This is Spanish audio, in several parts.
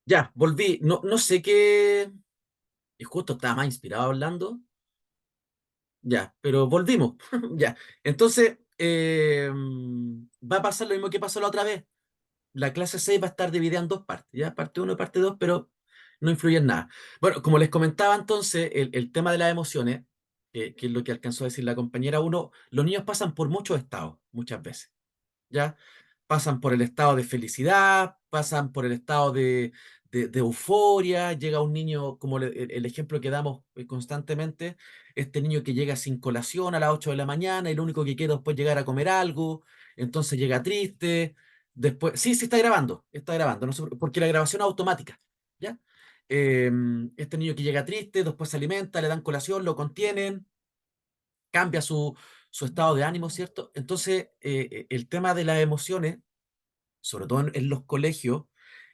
Ya, volví. No, no sé qué. Y justo estaba más inspirado hablando. Ya, pero volvimos. Ya. Entonces, va a pasar lo mismo que pasó la otra vez. La clase 6 va a estar dividida en dos partes, ¿ya? Parte uno y parte 2, pero no influye en nada. Bueno, como les comentaba entonces, el tema de las emociones, que es lo que alcanzó a decir la compañera uno, los niños pasan por muchos estados, muchas veces. ¿Ya? Pasan por el estado de felicidad, pasan por el estado de euforia, llega un niño, como el ejemplo que damos constantemente, este niño que llega sin colación a las 8 de la mañana y lo único que quiere después llegar a comer algo, entonces llega triste, después, sí, sí está grabando, no sé porque la grabación es automática, ¿ya? Eh, este niño que llega triste, después se alimenta, le dan colación, lo contienen, cambia su estado de ánimo, ¿cierto? Entonces, el tema de las emociones, sobre todo en los colegios,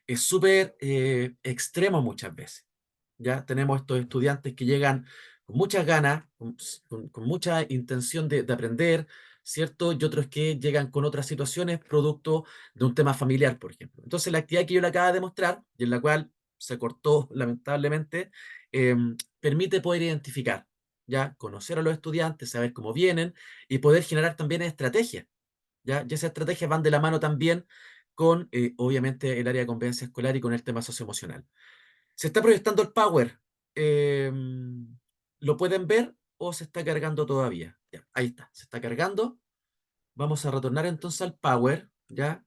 es súper extremo muchas veces. Ya tenemos estos estudiantes que llegan con muchas ganas, con mucha intención de aprender, ¿cierto? Y otros que llegan con otras situaciones producto de un tema familiar, por ejemplo. Entonces, la actividad que yo le acabo de mostrar, y en la cual se cortó lamentablemente, eh, permite poder identificar, ya conocer a los estudiantes, saber cómo vienen y poder generar también estrategias. ¿Ya? Y esas estrategias van de la mano también con, obviamente, el área de convivencia escolar y con el tema socioemocional. Se está proyectando el Power. eh, ¿Lo pueden ver o se está cargando todavía? Ya, ahí está, se está cargando. Vamos a retornar entonces al Power, ¿ya?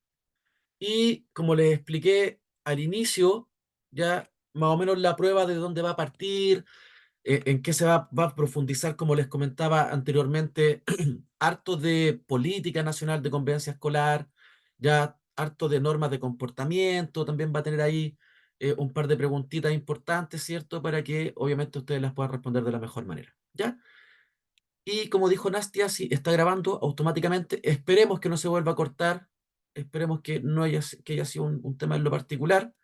Y como les expliqué al inicio, ya más o menos la prueba de dónde va a partir, en qué se va a profundizar, como les comentaba anteriormente, harto de política nacional de convivencia escolar, ya harto de normas de comportamiento, también va a tener ahí un par de preguntitas importantes, ¿cierto? Para que obviamente ustedes las puedan responder de la mejor manera, ¿ya? Y como dijo Nastia, si está grabando automáticamente, esperemos que no se vuelva a cortar, esperemos que no haya, que haya sido un tema en lo particular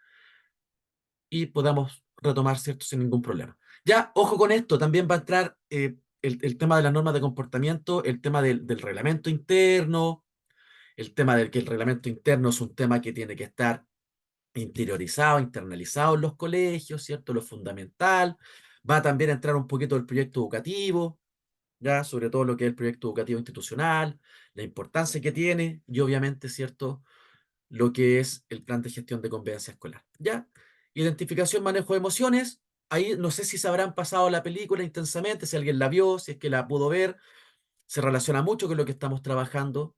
y podamos retomar, ¿cierto? Sin ningún problema. Ya, ojo con esto, también va a entrar el tema de las normas de comportamiento, el tema del reglamento interno, el tema del que el reglamento interno es un tema que tiene que estar interiorizado, internalizado en los colegios, ¿cierto? Lo fundamental. Va a también entrar un poquito el proyecto educativo, ya, sobre todo lo que es el proyecto educativo institucional, la importancia que tiene y obviamente, ¿cierto? Lo que es el plan de gestión de convivencia escolar. ¿Ya? Identificación, manejo de emociones. Ahí no sé si se habrán pasado la película intensamente, si alguien la vio, si es que la pudo ver. Se relaciona mucho con lo que estamos trabajando.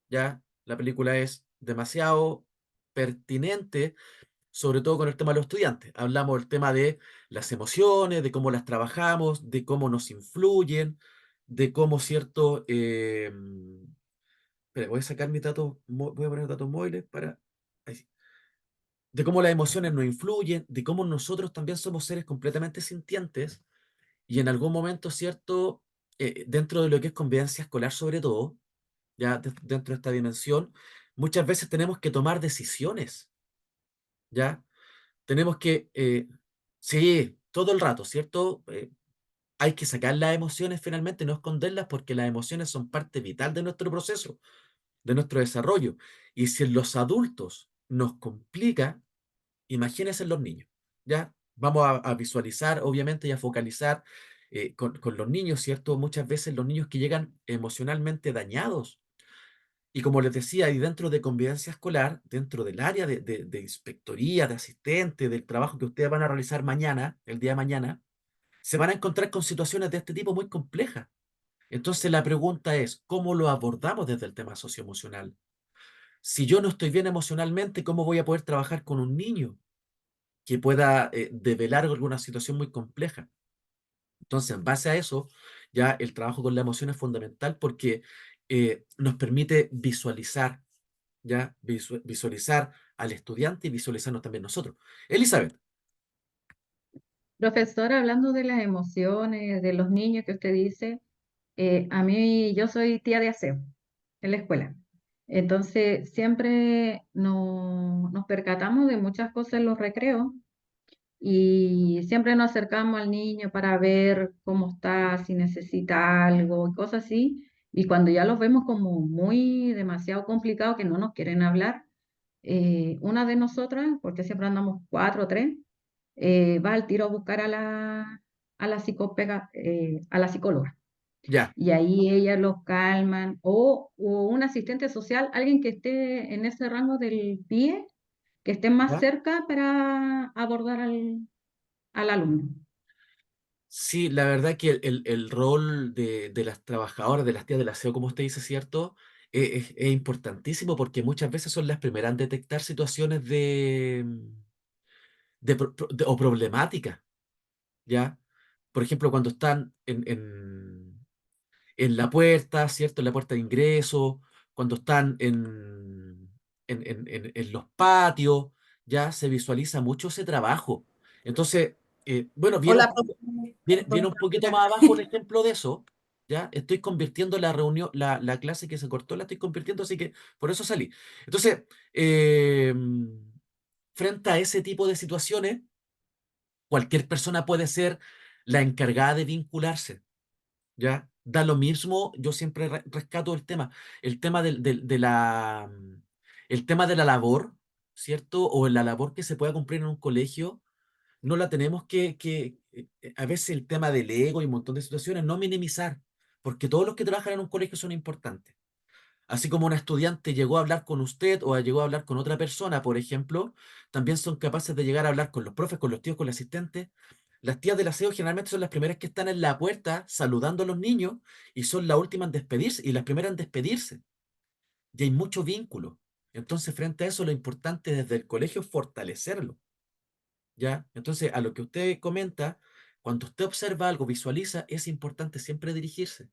¿Ya? La película es demasiado pertinente, sobre todo con el tema de los estudiantes. Hablamos del tema de las emociones, de cómo las trabajamos, de cómo nos influyen, de cómo, ¿cierto? Espera, voy a sacar mi datos, voy a poner datos móviles para... ahí sí. De cómo las emociones nos influyen, de cómo nosotros también somos seres completamente sintientes y en algún momento, ¿cierto? Dentro de lo que es convivencia escolar sobre todo, ya dentro de esta dimensión, muchas veces tenemos que tomar decisiones, ¿ya? Tenemos que, sí, todo el rato, ¿cierto? Hay que sacar las emociones finalmente, no esconderlas porque las emociones son parte vital de nuestro proceso, de nuestro desarrollo. Y si en los adultos nos complica, imagínense en los niños, ¿ya? Vamos a visualizar, obviamente, y a focalizar con los niños, ¿cierto? Muchas veces los niños que llegan emocionalmente dañados. Y como les decía, y dentro de convivencia escolar, dentro del área de inspectoría, de asistente, del trabajo que ustedes van a realizar mañana, el día de mañana, se van a encontrar con situaciones de este tipo muy complejas. Entonces la pregunta es, ¿cómo lo abordamos desde el tema socioemocional? Si yo no estoy bien emocionalmente, ¿cómo voy a poder trabajar con un niño que pueda develar alguna situación muy compleja? Entonces, en base a eso, ya el trabajo con la emoción es fundamental porque nos permite visualizar, ya visualizar al estudiante y visualizarnos también nosotros. Elizabeth, Profesora, hablando de las emociones, de los niños que usted dice, a mí yo soy tía de aseo en la escuela. Entonces, siempre nos percatamos de muchas cosas en los recreos y siempre nos acercamos al niño para ver cómo está, si necesita algo, y cosas así. Y cuando ya los vemos como muy demasiado complicados, que no nos quieren hablar, una de nosotras, porque siempre andamos cuatro o tres, va al tiro a buscar a la a la psicóloga. Ya, Y ahí ellas los calman, o un asistente social, alguien que esté en ese rango del pie, que esté más ya. cerca para abordar al alumno. Sí, la verdad que el rol de las trabajadoras, de las tías del aseo, como usted dice, ¿cierto? Es importantísimo porque muchas veces son las primeras en detectar situaciones o problemáticas, ¿ya? Por ejemplo, cuando están en la puerta, ¿cierto? En la puerta de ingreso, cuando están en los patios, ya se visualiza mucho ese trabajo. Entonces, bueno, Hola, viene un poquito más abajo el ejemplo de eso, ¿ya? Estoy convirtiendo la reunión, la clase que se cortó, la estoy convirtiendo, así que por eso salí. Entonces, eh, frente a ese tipo de situaciones, cualquier persona puede ser la encargada de vincularse. ¿Ya? Da lo mismo, yo siempre rescato el tema el tema de la labor, ¿cierto? O la labor que se pueda cumplir en un colegio, no la tenemos a veces el tema del ego y un montón de situaciones, no minimizar, porque todos los que trabajan en un colegio son importantes. Así como una estudiante llegó a hablar con usted o llegó a hablar con otra persona, por ejemplo, también son capaces de llegar a hablar con los profes, con los tíos, con los asistentes. Las tías del aseo generalmente son las primeras que están en la puerta saludando a los niños y son las últimas en despedirse y las primeras en despedirse. Y hay mucho vínculo. Entonces, frente a eso, lo importante desde el colegio es fortalecerlo, ¿ya? Entonces, a lo que usted comenta, cuando usted observa algo, visualiza, es importante siempre dirigirse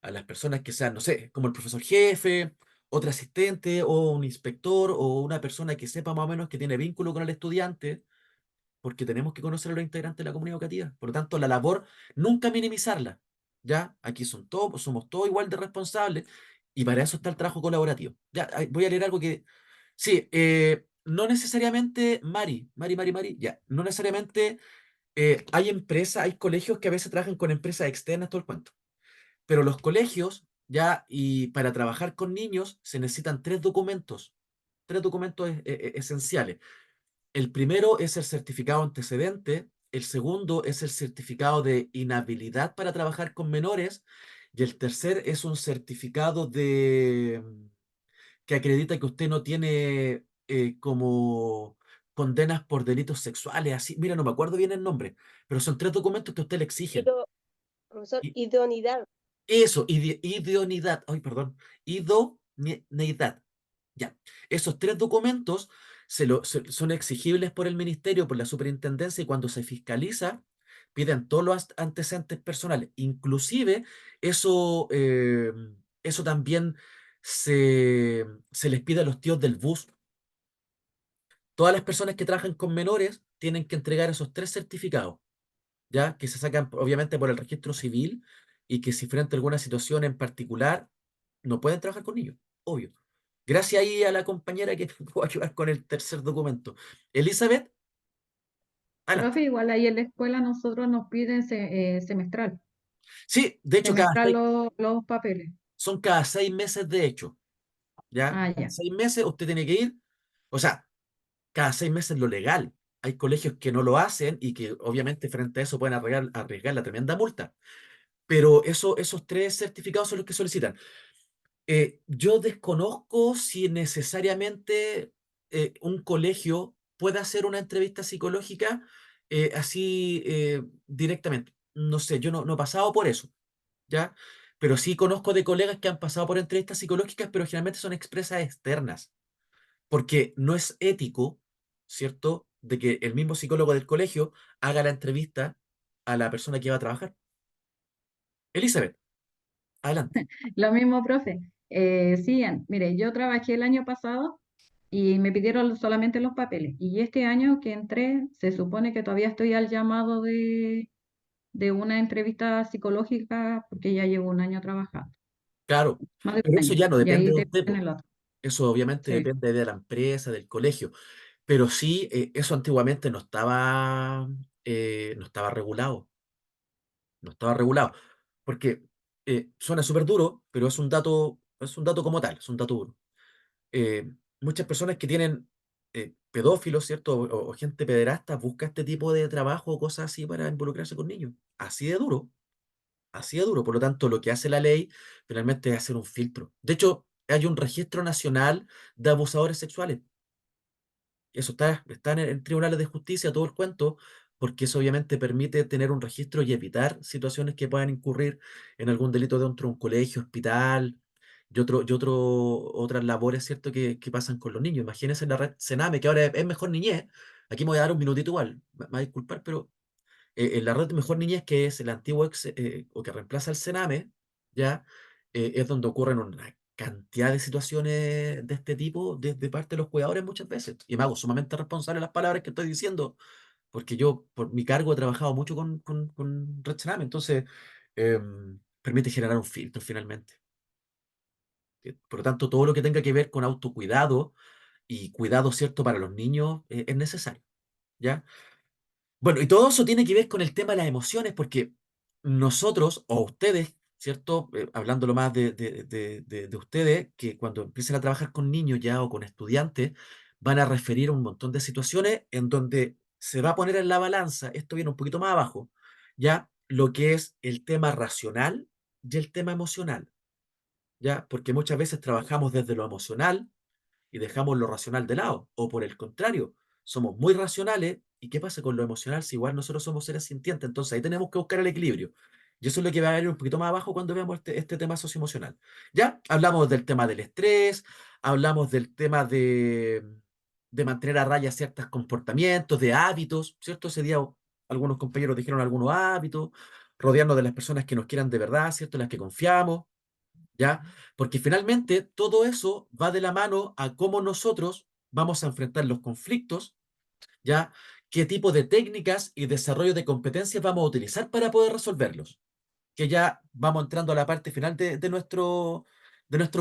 a las personas que sean, no sé, como el profesor jefe, otro asistente o un inspector o una persona que sepa más o menos que tiene vínculo con el estudiante, porque tenemos que conocer a los integrantes de la comunidad educativa. Por lo tanto, la labor, nunca minimizarla. ¿Ya? Aquí son todos, somos todos igual de responsables y para eso está el trabajo colaborativo. Ya, voy a leer algo que... Sí, no necesariamente, Mari, ya, no necesariamente hay empresas, hay colegios que a veces trabajan con empresas externas, todo el cuento. Pero los colegios, ya, y para trabajar con niños se necesitan tres documentos esenciales. El primero es el certificado antecedente, el segundo es el certificado de inhabilidad para trabajar con menores y el tercer es un certificado que acredita que usted no tiene como condenas por delitos sexuales, así, mira, no me acuerdo bien el nombre, pero son tres documentos que a usted le exigen. Ido- profesor, idoneidad. Eso, idoneidad, ay, perdón, idoneidad. Ya, esos tres documentos son exigibles por el ministerio, por la superintendencia, y cuando se fiscaliza, piden todos los antecedentes personales. Inclusive, eso, eso también se les pide a los tíos del bus. Todas las personas que trabajan con menores tienen que entregar esos tres certificados. ¿Ya? Que se sacan obviamente por el registro civil y que si frente a alguna situación en particular no pueden trabajar con niños, obvio. Gracias ahí a la compañera que me pudo ayudar con el tercer documento. Elizabeth, adelante. Profe, igual ahí en la escuela nosotros nos piden semestral, Sí, de hecho, semestral los papeles. son cada 6 meses, de hecho, ¿ya? Ah, Cada ya. 6 meses usted tiene que ir, o sea, cada 6 meses lo legal. Hay colegios que no lo hacen y que obviamente frente a eso pueden arriesgar la tremenda multa. Pero esos tres certificados son los que solicitan. Yo desconozco si necesariamente un colegio puede hacer una entrevista psicológica así directamente. No sé, yo no he pasado por eso, ¿ya? Pero sí conozco de colegas que han pasado por entrevistas psicológicas, pero generalmente son expresas externas, porque no es ético, ¿cierto?, de que el mismo psicólogo del colegio haga la entrevista a la persona que va a trabajar. Elizabeth, adelante. Lo mismo, profe. Sí, mire, yo trabajé el año pasado y me pidieron solamente los papeles. Y este año que entré, se supone que todavía estoy al llamado de una entrevista psicológica porque ya llevo un año trabajando, Claro, más de pero un eso año. ya no Y depende ahí de te usted, piden po. el otro. Eso obviamente Sí. depende de la empresa, del colegio, pero sí, eso antiguamente no estaba regulado, no estaba regulado, porque suena súper duro, pero es un dato como tal, es un dato duro. Eh, muchas personas que tienen pedófilos, ¿cierto? O gente pederasta busca este tipo de trabajo o cosas así para involucrarse con niños. Así de duro, así de duro. Por lo tanto, lo que hace la ley finalmente es hacer un filtro. De hecho, hay un registro nacional de abusadores sexuales. Eso está en tribunales de justicia, todo el cuento, porque eso obviamente permite tener un registro y evitar situaciones que puedan incurrir en algún delito dentro de un colegio, hospital otras labores, ¿cierto?, que pasan con los niños. Imagínense la red Sename, que ahora es Mejor Niñez. Aquí me voy a dar un minutito igual, me va a disculpar, pero en la red de Mejor Niñez, que es el antiguo o que reemplaza al Sename, ya es donde ocurren una cantidad de situaciones de este tipo de parte de los cuidadores muchas veces. Y me hago sumamente responsable de las palabras que estoy diciendo, porque yo, por mi cargo, he trabajado mucho con Red Sename, entonces permite generar un filtro finalmente. Por lo tanto, todo lo que tenga que ver con autocuidado y cuidado, ¿cierto?, para los niños es necesario, ¿ya? Bueno, y todo eso tiene que ver con el tema de las emociones, porque nosotros, o ustedes, ¿cierto? Hablándolo más de ustedes, que cuando empiecen a trabajar con niños ya o con estudiantes, van a referir a un montón de situaciones en donde se va a poner en la balanza, esto viene un poquito más abajo, ya lo que es el tema racional y el tema emocional, ¿ya? Porque muchas veces trabajamos desde lo emocional y dejamos lo racional de lado. O por el contrario, somos muy racionales. ¿Y qué pasa con lo emocional si igual nosotros somos seres sintientes? Entonces ahí tenemos que buscar el equilibrio. Y eso es lo que va a ver un poquito más abajo cuando veamos este tema socioemocional. Ya hablamos del tema del estrés, hablamos del tema de mantener a raya ciertos comportamientos, de hábitos, ¿cierto? Ese día algunos compañeros dijeron algunos hábitos, rodearnos de las personas que nos quieran de verdad, ¿cierto? En las que confiamos. ¿Ya? Porque finalmente todo eso va de la mano a cómo nosotros vamos a enfrentar los conflictos, ¿ya? ¿Qué tipo de técnicas y desarrollo de competencias vamos a utilizar para poder resolverlos? Que ya vamos entrando a la parte final de nuestro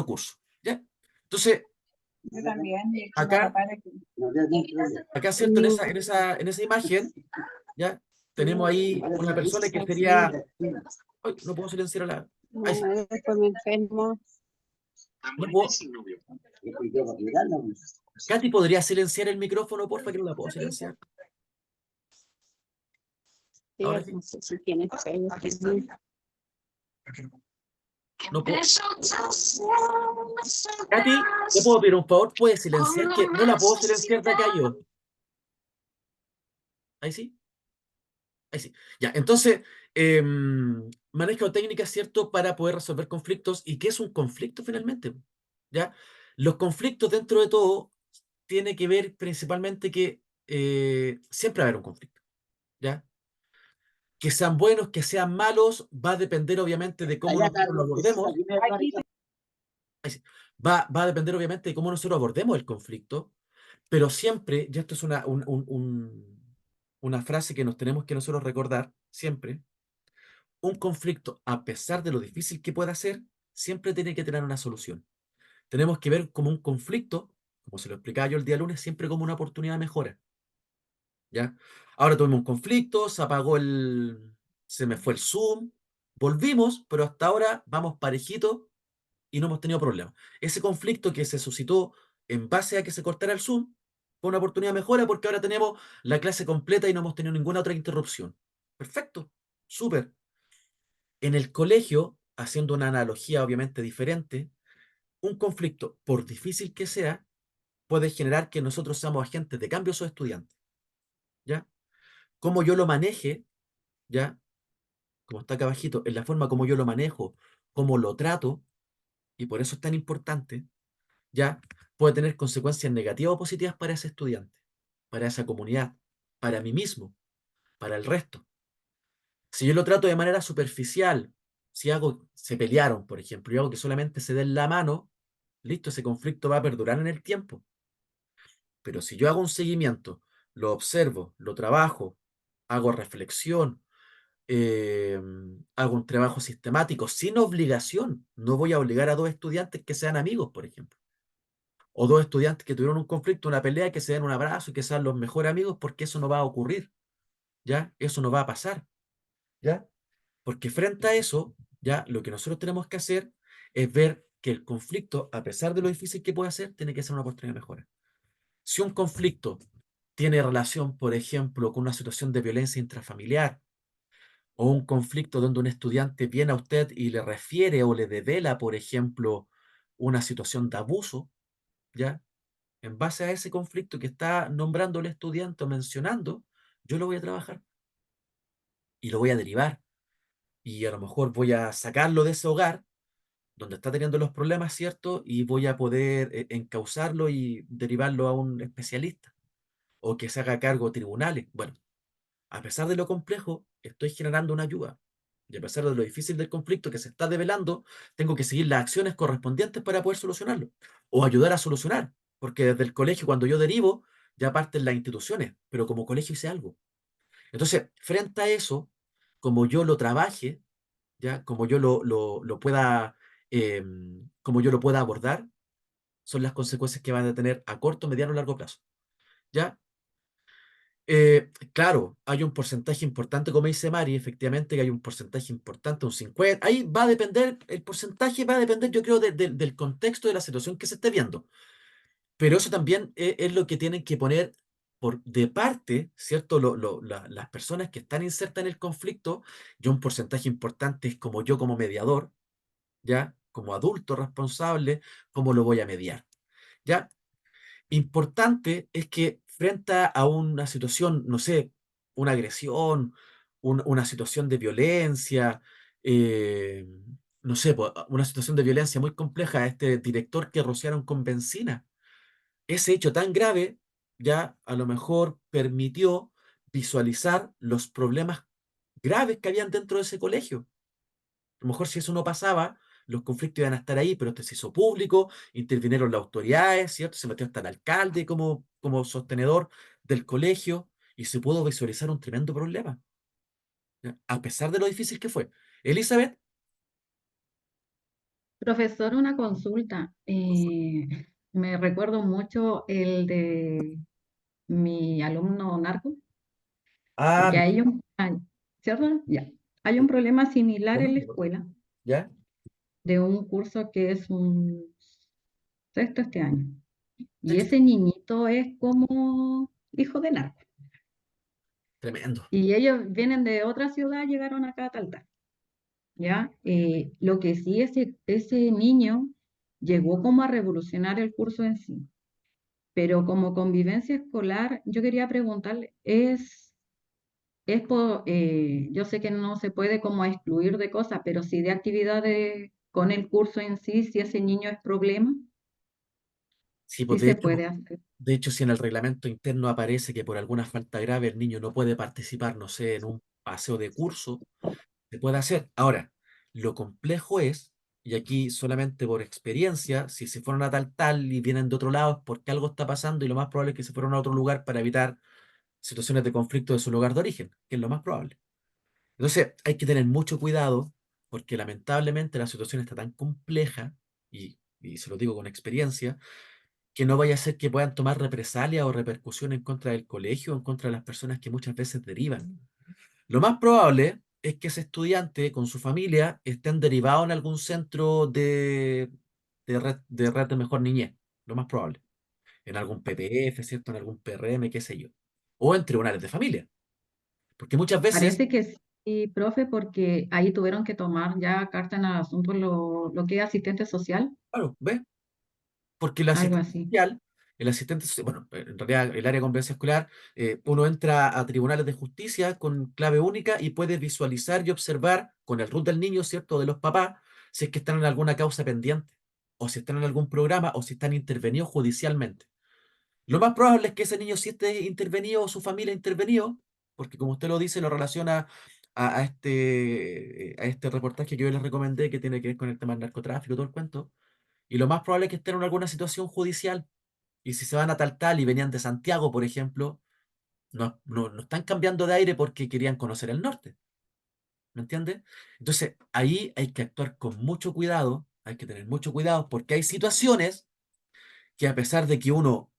curso, ¿ya? Entonces, Yo también, y es que me acá, repara que acá, ¿cierto? En esa imagen, ¿ya? Tenemos ahí una persona que sería... Ay, no puedo silenciar a la... Ahí sí. no, después me enfermo. No puedo... Katy, ¿podría silenciar el micrófono, porfa, que no la puedo silenciar? Sí, Ahora sí. no sé si tiene pelo. No puedo. Katy, ¿te puedo pedir un favor? ¿Puedes silenciar? Que no la puedo silenciar de acá yo. Ahí sí, ahí sí. Ya, entonces, manejo técnicas, ¿cierto?, para poder resolver conflictos. ¿Y qué es un conflicto finalmente? ¿Ya? Los conflictos, dentro de todo, tiene que ver principalmente que siempre va a haber un conflicto, ¿ya? Que sean buenos, que sean malos, va a depender obviamente de cómo nosotros lo abordemos. Va a depender obviamente de cómo nosotros abordemos el conflicto, pero siempre, y esto es una frase que nos tenemos que nosotros recordar, siempre, un conflicto, a pesar de lo difícil que pueda ser, siempre tiene que tener una solución. Tenemos que ver como un conflicto, como se lo explicaba yo el día lunes, siempre como una oportunidad de mejora, ¿ya? Ahora tuvimos un conflicto, se me fue el Zoom, volvimos, pero hasta ahora vamos parejitos y no hemos tenido problemas. Ese conflicto que se suscitó en base a que se cortara el Zoom fue una oportunidad de mejora porque ahora tenemos la clase completa y no hemos tenido ninguna otra interrupción. Perfecto, súper. En el colegio, haciendo una analogía obviamente diferente, un conflicto, por difícil que sea, puede generar que nosotros seamos agentes de cambio a esos estudiantes. ¿Ya? Cómo yo lo maneje, ¿ya? Como está acá abajito, en la forma como yo lo manejo, cómo lo trato, y por eso es tan importante, ¿ya? Puede tener consecuencias negativas o positivas para ese estudiante, para esa comunidad, para mí mismo, para el resto. Si yo lo trato de manera superficial, si se pelearon, por ejemplo, y hago que solamente se den la mano, listo, ese conflicto va a perdurar en el tiempo. Pero si yo hago un seguimiento, lo observo, lo trabajo, hago reflexión, eh, hago un trabajo sistemático, sin obligación, no voy a obligar a dos estudiantes que sean amigos, por ejemplo. O dos estudiantes que tuvieron un conflicto, una pelea, que se den un abrazo y que sean los mejores amigos, porque eso no va a ocurrir, ¿ya? Eso no va a pasar, ¿ya? Porque frente a eso, ¿ya? Lo que nosotros tenemos que hacer es ver que el conflicto, a pesar de lo difícil que puede ser, tiene que ser una oportunidad de mejora. Si un conflicto tiene relación, por ejemplo, con una situación de violencia intrafamiliar, o un conflicto donde un estudiante viene a usted y le refiere o le devela, por ejemplo, una situación de abuso, ¿ya? En base a ese conflicto que está nombrando el estudiante o mencionando, yo lo voy a trabajar y lo voy a derivar. Y a lo mejor voy a sacarlo de ese hogar donde está teniendo los problemas, ¿cierto? Y voy a poder encauzarlo y derivarlo a un especialista o que se haga cargo de tribunales. Bueno, a pesar de lo complejo, estoy generando una ayuda. Y a pesar de lo difícil del conflicto que se está develando, tengo que seguir las acciones correspondientes para poder solucionarlo o ayudar a solucionar. Porque desde el colegio, cuando yo derivo, ya parten las instituciones, pero como colegio hice algo. Entonces, frente a eso, como yo lo trabaje, ¿ya? Como yo lo pueda, como yo lo pueda abordar, son las consecuencias que van a tener a corto, mediano o largo plazo. ¿Ya? Claro, hay un porcentaje importante, como dice Mari, efectivamente que hay un porcentaje importante, un 50. Ahí va a depender, el porcentaje va a depender, yo creo, del contexto de la situación que se esté viendo. Pero eso también es lo que tienen que poner de parte, ¿cierto? Las personas que están insertas en el conflicto, y un porcentaje importante es como yo como mediador, ¿ya? Como adulto responsable, ¿cómo lo voy a mediar? ¿Ya? Importante es que frente a una situación, no sé, una agresión, una situación de violencia, eh, no sé, una situación de violencia muy compleja, a este director que rociaron con benzina, ese hecho tan grave ya a lo mejor permitió visualizar los problemas graves que habían dentro de ese colegio. A lo mejor si eso no pasaba, los conflictos iban a estar ahí, pero esto se hizo público, intervinieron las autoridades, ¿cierto? Se metió hasta el alcalde como sostenedor del colegio y se pudo visualizar un tremendo problema, ¿ya? A pesar de lo difícil que fue. Elizabeth, Profesor, una consulta. Me recuerdo mucho el de mi alumno narco, ah, porque ¿cierto? Ya. Hay un problema similar en la escuela ¿ya? de un curso que es un sexto este año. Y Sexto. ese niñito es como hijo de narco. Tremendo. Y ellos vienen de otra ciudad, llegaron acá a Taltal. ¿Ya? Lo que sí, ese niño llegó como a revolucionar el curso en sí. Pero como convivencia escolar, yo quería preguntarle, yo sé que no se puede como excluir de cosas, pero sí de actividades con el curso en sí, si ese niño es problema, Sí, sí pues se puede hacer. de hecho, si en el reglamento interno aparece que por alguna falta grave el niño no puede participar, no sé, en un paseo de curso, se puede hacer. Ahora, lo complejo es, y aquí solamente por experiencia, si se fueron a tal y vienen de otro lado es porque algo está pasando y lo más probable es que se fueron a otro lugar para evitar situaciones de conflicto de su lugar de origen, que es lo más probable. Entonces, hay que tener mucho cuidado porque lamentablemente la situación está tan compleja, y se lo digo con experiencia, que no vaya a ser que puedan tomar represalia o repercusión en contra del colegio o en contra de las personas que muchas veces derivan. Lo más probable es que ese estudiante con su familia estén derivados en algún centro de red de mejor niñez. Lo más probable. En algún PPF, ¿cierto? En algún PRM, qué sé yo. O en tribunales de familia. Porque muchas veces, Parece que sí, profe, porque ahí tuvieron que tomar ya carta en el asunto lo que es asistente social, claro, ¿ves? Porque algo así. el asistente social, bueno, en realidad el área de convivencia escolar, uno entra a tribunales de justicia con clave única y puede visualizar y observar con el root del niño, ¿cierto? De los papás, si es que están en alguna causa pendiente, o si están en algún programa, o si están intervenidos judicialmente. Lo más probable es que ese niño sí esté intervenido o su familia intervenido, porque como usted lo dice, lo relaciona a este reportaje que yo les recomendé que tiene que ver con el tema del narcotráfico, todo el cuento. Y lo más probable es que estén en alguna situación judicial. Y si se van a tal y venían de Santiago, por ejemplo, no están cambiando de aire porque querían conocer el norte. ¿Me entiendes? Entonces, ahí hay que actuar con mucho cuidado, hay que tener mucho cuidado porque hay situaciones que a pesar de que uno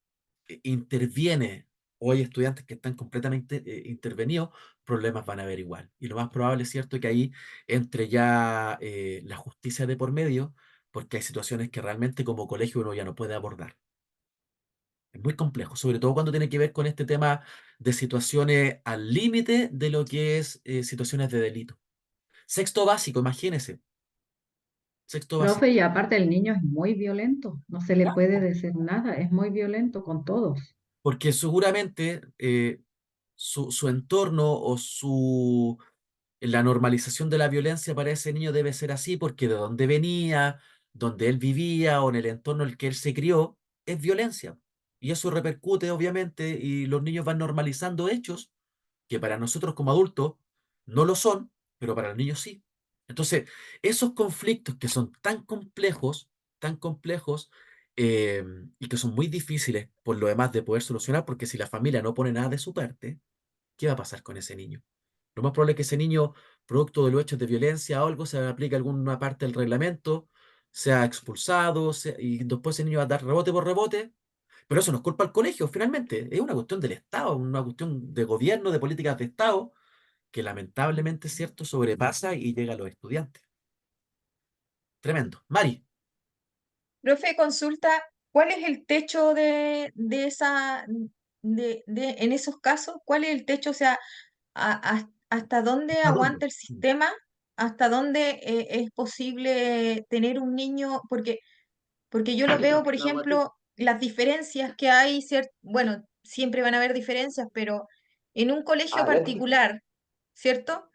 interviene o hay estudiantes que están completamente intervenidos, problemas van a haber igual. Y lo más probable es cierto que ahí entre ya la justicia de por medio porque hay situaciones que realmente como colegio uno ya no puede abordar. Es muy complejo, sobre todo cuando tiene que ver con este tema de situaciones al límite de lo que es situaciones de delito. Sexto básico, imagínese, sexto básico. Profe, y aparte el niño es muy violento, no se le puede decir nada, es muy violento con todos. Porque seguramente su entorno o la normalización de la violencia para ese niño debe ser así, porque de donde venía, donde él vivía o en el entorno en el que él se crió, es violencia. Y eso repercute, obviamente, y los niños van normalizando hechos que para nosotros como adultos no lo son, pero para los niños sí. Entonces, esos conflictos que son tan complejos, eh, y que son muy difíciles por lo demás de poder solucionar, porque si la familia no pone nada de su parte, ¿qué va a pasar con ese niño? Lo más probable es que ese niño, producto de los hechos de violencia o algo, se le aplique alguna parte del reglamento, sea expulsado, y después ese niño va a dar rebote por rebote, pero eso no es culpa del colegio, finalmente. Es una cuestión del Estado, una cuestión de gobierno, de políticas de Estado, que lamentablemente, es cierto, sobrepasa y llega a los estudiantes. Tremendo. Mari, Profe, consulta, ¿cuál es el techo en esos casos? ¿Cuál es el techo? O sea, ¿hasta dónde ¿hasta dónde? aguanta el sistema? ¿Hasta dónde es posible tener un niño? Porque yo lo veo, por ejemplo, las diferencias que hay, bueno, siempre van a haber diferencias, pero en un colegio particular, ¿cierto?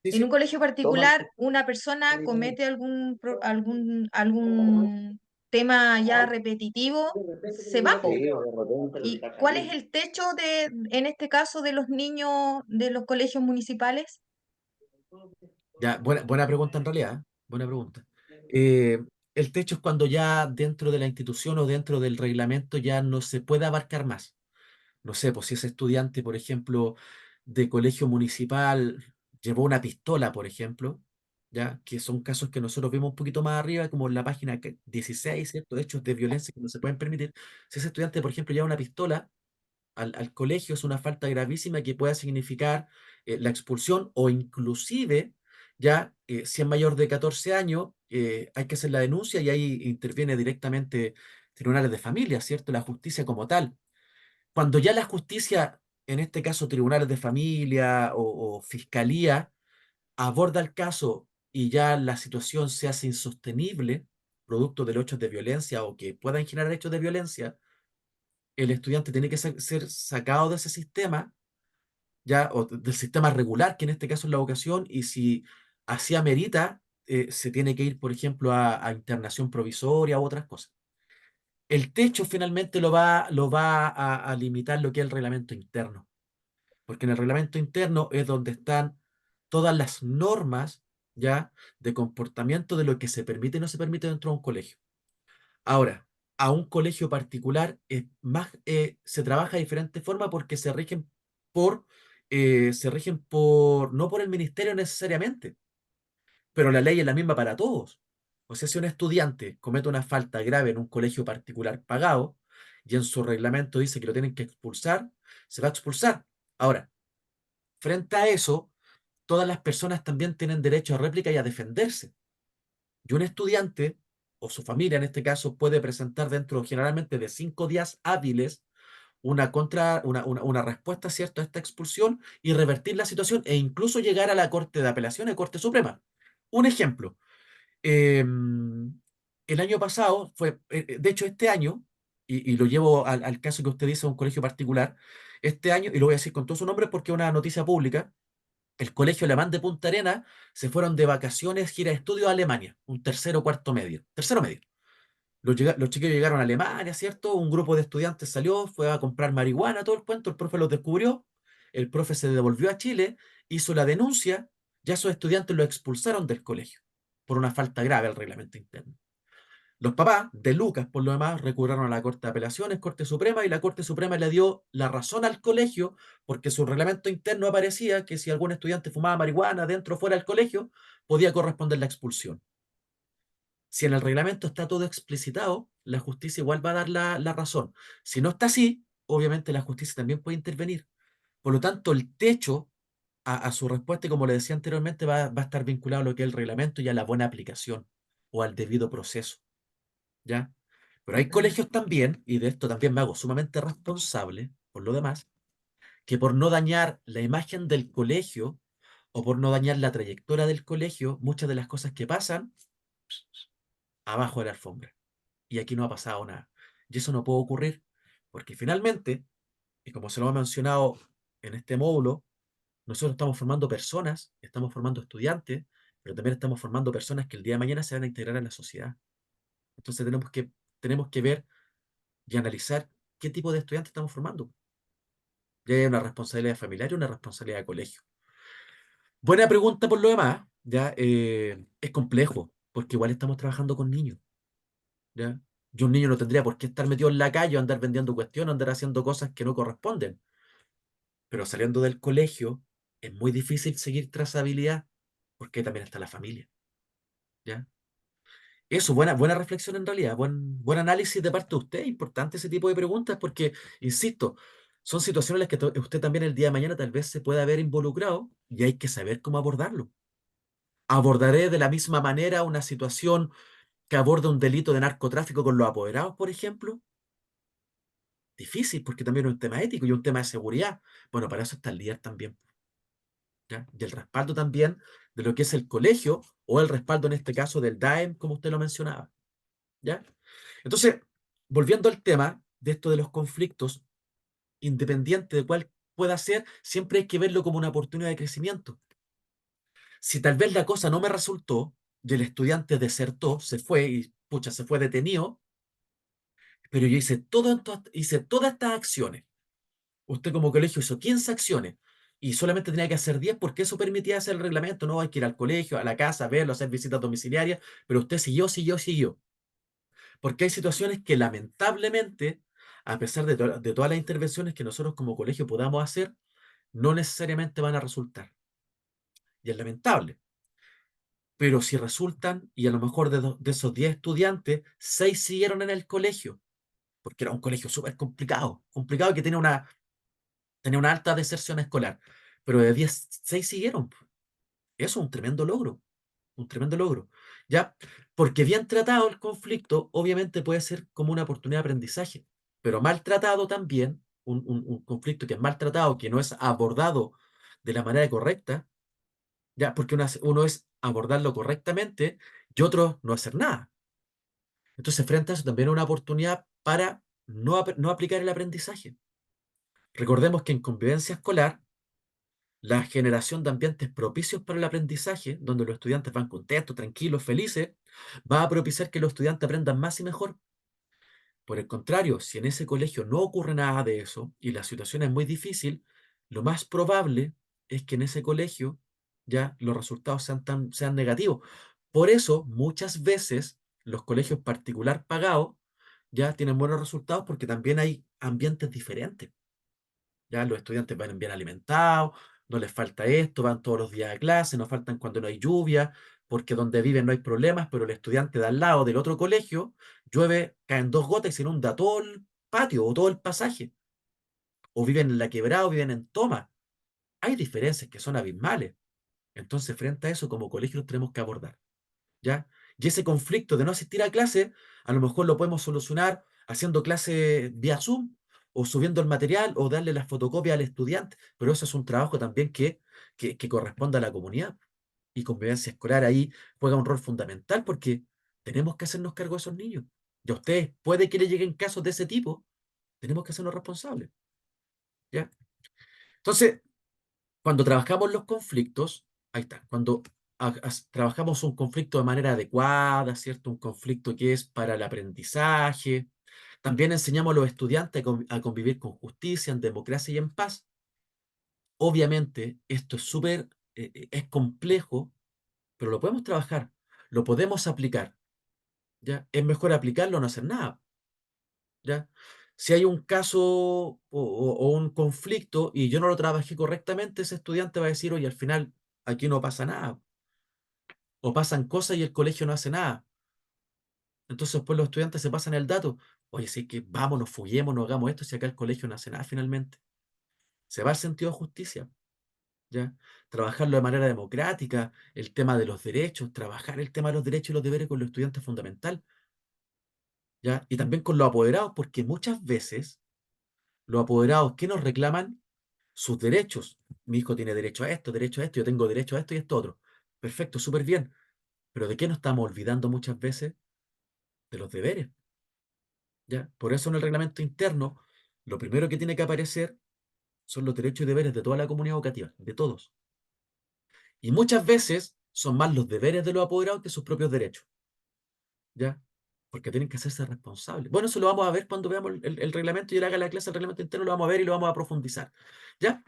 Sí, En un sí. colegio particular, una persona comete algún tema ya repetitivo, se va, po. ¿Y cuál es el techo en este caso, de los niños de los colegios municipales? Ya, buena pregunta en realidad, ¿eh? Buena pregunta. Eh, el techo es cuando ya dentro de la institución o dentro del reglamento ya no se puede abarcar más. No sé, pues si ese estudiante, por ejemplo, de colegio municipal llevó una pistola, por ejemplo, ya, que son casos que nosotros vimos un poquito más arriba, como en la página 16, ¿cierto? Hechos de violencia que no se pueden permitir. Si ese estudiante, por ejemplo, lleva una pistola al colegio, es una falta gravísima que pueda significar la expulsión o inclusive, ya, si es mayor de 14 años, hay que hacer la denuncia y ahí interviene directamente tribunales de familia, ¿cierto? La justicia como tal. Cuando ya la justicia, en este caso tribunales de familia o fiscalía, aborda el caso y ya la situación se hace insostenible, producto de los hechos de violencia o que puedan generar hechos de violencia, el estudiante tiene que ser sacado de ese sistema, ya, o del sistema regular, que en este caso es la educación, y si así amerita, se tiene que ir, por ejemplo, a internación provisoria u otras cosas. El techo finalmente lo va a limitar lo que es el reglamento interno, porque en el reglamento interno es donde están todas las normas, ya, de comportamiento de lo que se permite y no se permite dentro de un colegio. Ahora, a un colegio particular se trabaja de diferente forma porque no por el ministerio necesariamente, pero la ley es la misma para todos. O sea, si un estudiante comete una falta grave en un colegio particular pagado y en su reglamento dice que lo tienen que expulsar, se va a expulsar. Ahora, frente a eso, todas las personas también tienen derecho a réplica y a defenderse. Y un estudiante, o su familia en este caso, puede presentar dentro generalmente de 5 días hábiles una respuesta, ¿cierto?, a esta expulsión y revertir la situación e incluso llegar a la Corte de Apelaciones, Corte Suprema. Un ejemplo, eh, el año pasado de hecho este año, y lo llevo al caso que usted dice, un colegio particular, este año, y lo voy a decir con todo su nombre porque es una noticia pública, el Colegio Alemán de Punta Arenas se fueron de vacaciones, gira de estudio a Alemania, un tercero, cuarto medio, tercero medio. Los chiquillos llegaron a Alemania, ¿cierto? Un grupo de estudiantes salió, fue a comprar marihuana, todo el cuento, el profe los descubrió, el profe se devolvió a Chile, hizo la denuncia, ya esos estudiantes lo expulsaron del colegio por una falta grave al reglamento interno. Los papás de Lucas, por lo demás, recurrieron a la Corte de Apelaciones, Corte Suprema, y la Corte Suprema le dio la razón al colegio, porque su reglamento interno aparecía que si algún estudiante fumaba marihuana dentro o fuera del colegio, podía corresponder la expulsión. Si en el reglamento está todo explicitado, la justicia igual va a dar la razón. Si no está así, obviamente la justicia también puede intervenir. Por lo tanto, el techo a su respuesta, y como le decía anteriormente, va a estar vinculado a lo que es el reglamento y a la buena aplicación o al debido proceso. ¿ya? Pero hay colegios también, y de esto también me hago sumamente responsable, por lo demás, que por no dañar la imagen del colegio o por no dañar la trayectoria del colegio, muchas de las cosas que pasan abajo de la alfombra. Y aquí no ha pasado nada. Y eso no puede ocurrir, porque finalmente, y como se lo ha mencionado en este módulo, nosotros estamos formando personas, estamos formando estudiantes, pero también estamos formando personas que el día de mañana se van a integrar en la sociedad. Entonces tenemos que ver y analizar qué tipo de estudiantes estamos formando. Ya hay una responsabilidad familiar y una responsabilidad de colegio. Buena pregunta por lo demás, ¿ya? Es complejo, porque igual estamos trabajando con niños, ¿ya? Y un niño no tendría por qué estar metido en la calle, o andar vendiendo cuestiones, andar haciendo cosas que no corresponden. Pero saliendo del colegio, es muy difícil seguir trazabilidad, porque también está la familia, ¿ya? Eso, buena reflexión en realidad, buen análisis de parte de usted. Importante ese tipo de preguntas porque, insisto, son situaciones en las que usted también el día de mañana tal vez se pueda haber involucrado y hay que saber cómo abordarlo. ¿Abordaré de la misma manera una situación que aborda un delito de narcotráfico con los apoderados, por ejemplo? Difícil, porque también es un tema ético y un tema de seguridad. Bueno, para eso está el líder también, ¿ya? Y el respaldo también de lo que es el colegio o el respaldo en este caso del DAEM, como usted lo mencionaba, ¿ya? Entonces, volviendo al tema de esto de los conflictos, independiente de cuál pueda ser, siempre hay que verlo como una oportunidad de crecimiento. Si tal vez la cosa no me resultó y el estudiante desertó, se fue y, pucha, se fue detenido, pero yo hice todas estas acciones. Usted como colegio hizo 15 acciones y solamente tenía que hacer 10 porque eso permitía hacer el reglamento. No hay que ir al colegio, a la casa, verlo, hacer visitas domiciliarias, pero usted siguió. Porque hay situaciones que lamentablemente, a pesar de todas las intervenciones que nosotros como colegio podamos hacer, no necesariamente van a resultar. Y es lamentable. Pero si resultan, y a lo mejor de esos 10 estudiantes, 6 siguieron en el colegio, porque era un colegio súper complicado que tenía una alta deserción escolar. Pero de 10 6 siguieron. Eso es un tremendo logro. Un tremendo logro. ¿Ya? Porque bien tratado el conflicto, obviamente puede ser como una oportunidad de aprendizaje, pero mal tratado también, un conflicto que es mal tratado, que no es abordado de la manera correcta, ¿ya? Porque uno es abordarlo correctamente y otro no hacer nada. Entonces, frente a eso, también es una oportunidad para no aplicar el aprendizaje. Recordemos que en convivencia escolar, la generación de ambientes propicios para el aprendizaje, donde los estudiantes van contentos, tranquilos, felices, va a propiciar que los estudiantes aprendan más y mejor. Por el contrario, si en ese colegio no ocurre nada de eso y la situación es muy difícil, lo más probable es que en ese colegio ya los resultados sean negativos. Por eso, muchas veces los colegios particular pagados ya tienen buenos resultados porque también hay ambientes diferentes. Ya los estudiantes van bien alimentados, no les falta esto, van todos los días a clase, no faltan cuando no hay lluvia, porque donde viven no hay problemas, pero el estudiante de al lado del otro colegio, llueve, caen 2 gotas y se inunda todo el patio o todo el pasaje. O viven en la quebrada o viven en toma. Hay diferencias que son abismales. Entonces, frente a eso, como colegio, los tenemos que abordar. ¿Ya? Y ese conflicto de no asistir a clase, a lo mejor lo podemos solucionar haciendo clase vía Zoom o subiendo el material o darle las fotocopias al estudiante, pero eso es un trabajo también que corresponde a la comunidad. Y convivencia escolar ahí juega un rol fundamental porque tenemos que hacernos cargo de esos niños. Y a ustedes puede que le lleguen casos de ese tipo, tenemos que hacernos responsables. ¿Ya? Entonces, cuando trabajamos los conflictos, ahí está, cuando trabajamos un conflicto de manera adecuada, ¿cierto? Un conflicto que es para el aprendizaje. También enseñamos a los estudiantes a convivir con justicia, en democracia y en paz. Obviamente, esto es complejo, pero lo podemos trabajar, lo podemos aplicar, ¿ya? Es mejor aplicarlo o no hacer nada, ¿ya? Si hay un caso o un conflicto y yo no lo trabajé correctamente, ese estudiante va a decir, oye, al final aquí no pasa nada, o pasan cosas y el colegio no hace nada. Entonces después los estudiantes se pasan el dato, oye, sí que vámonos, fuguémonos, hagamos esto, si acá el colegio no hace nada finalmente. Se va el sentido de justicia, ¿ya? Trabajarlo de manera democrática, el tema de los derechos, trabajar el tema de los derechos y los deberes con los estudiantes es fundamental. ¿ya? Y también con los apoderados, porque muchas veces los apoderados que nos reclaman sus derechos. Mi hijo tiene derecho a esto, yo tengo derecho a esto y esto otro. Perfecto, súper bien. Pero ¿de qué nos estamos olvidando muchas veces? De los deberes, ¿ya? Por eso en el reglamento interno, lo primero que tiene que aparecer son los derechos y deberes de toda la comunidad educativa, de todos. Y muchas veces son más los deberes de los apoderados que sus propios derechos, ¿ya? Porque tienen que hacerse responsables. Bueno, eso lo vamos a ver cuando veamos el reglamento y le haga la clase del reglamento interno, lo vamos a ver y lo vamos a profundizar, ¿ya?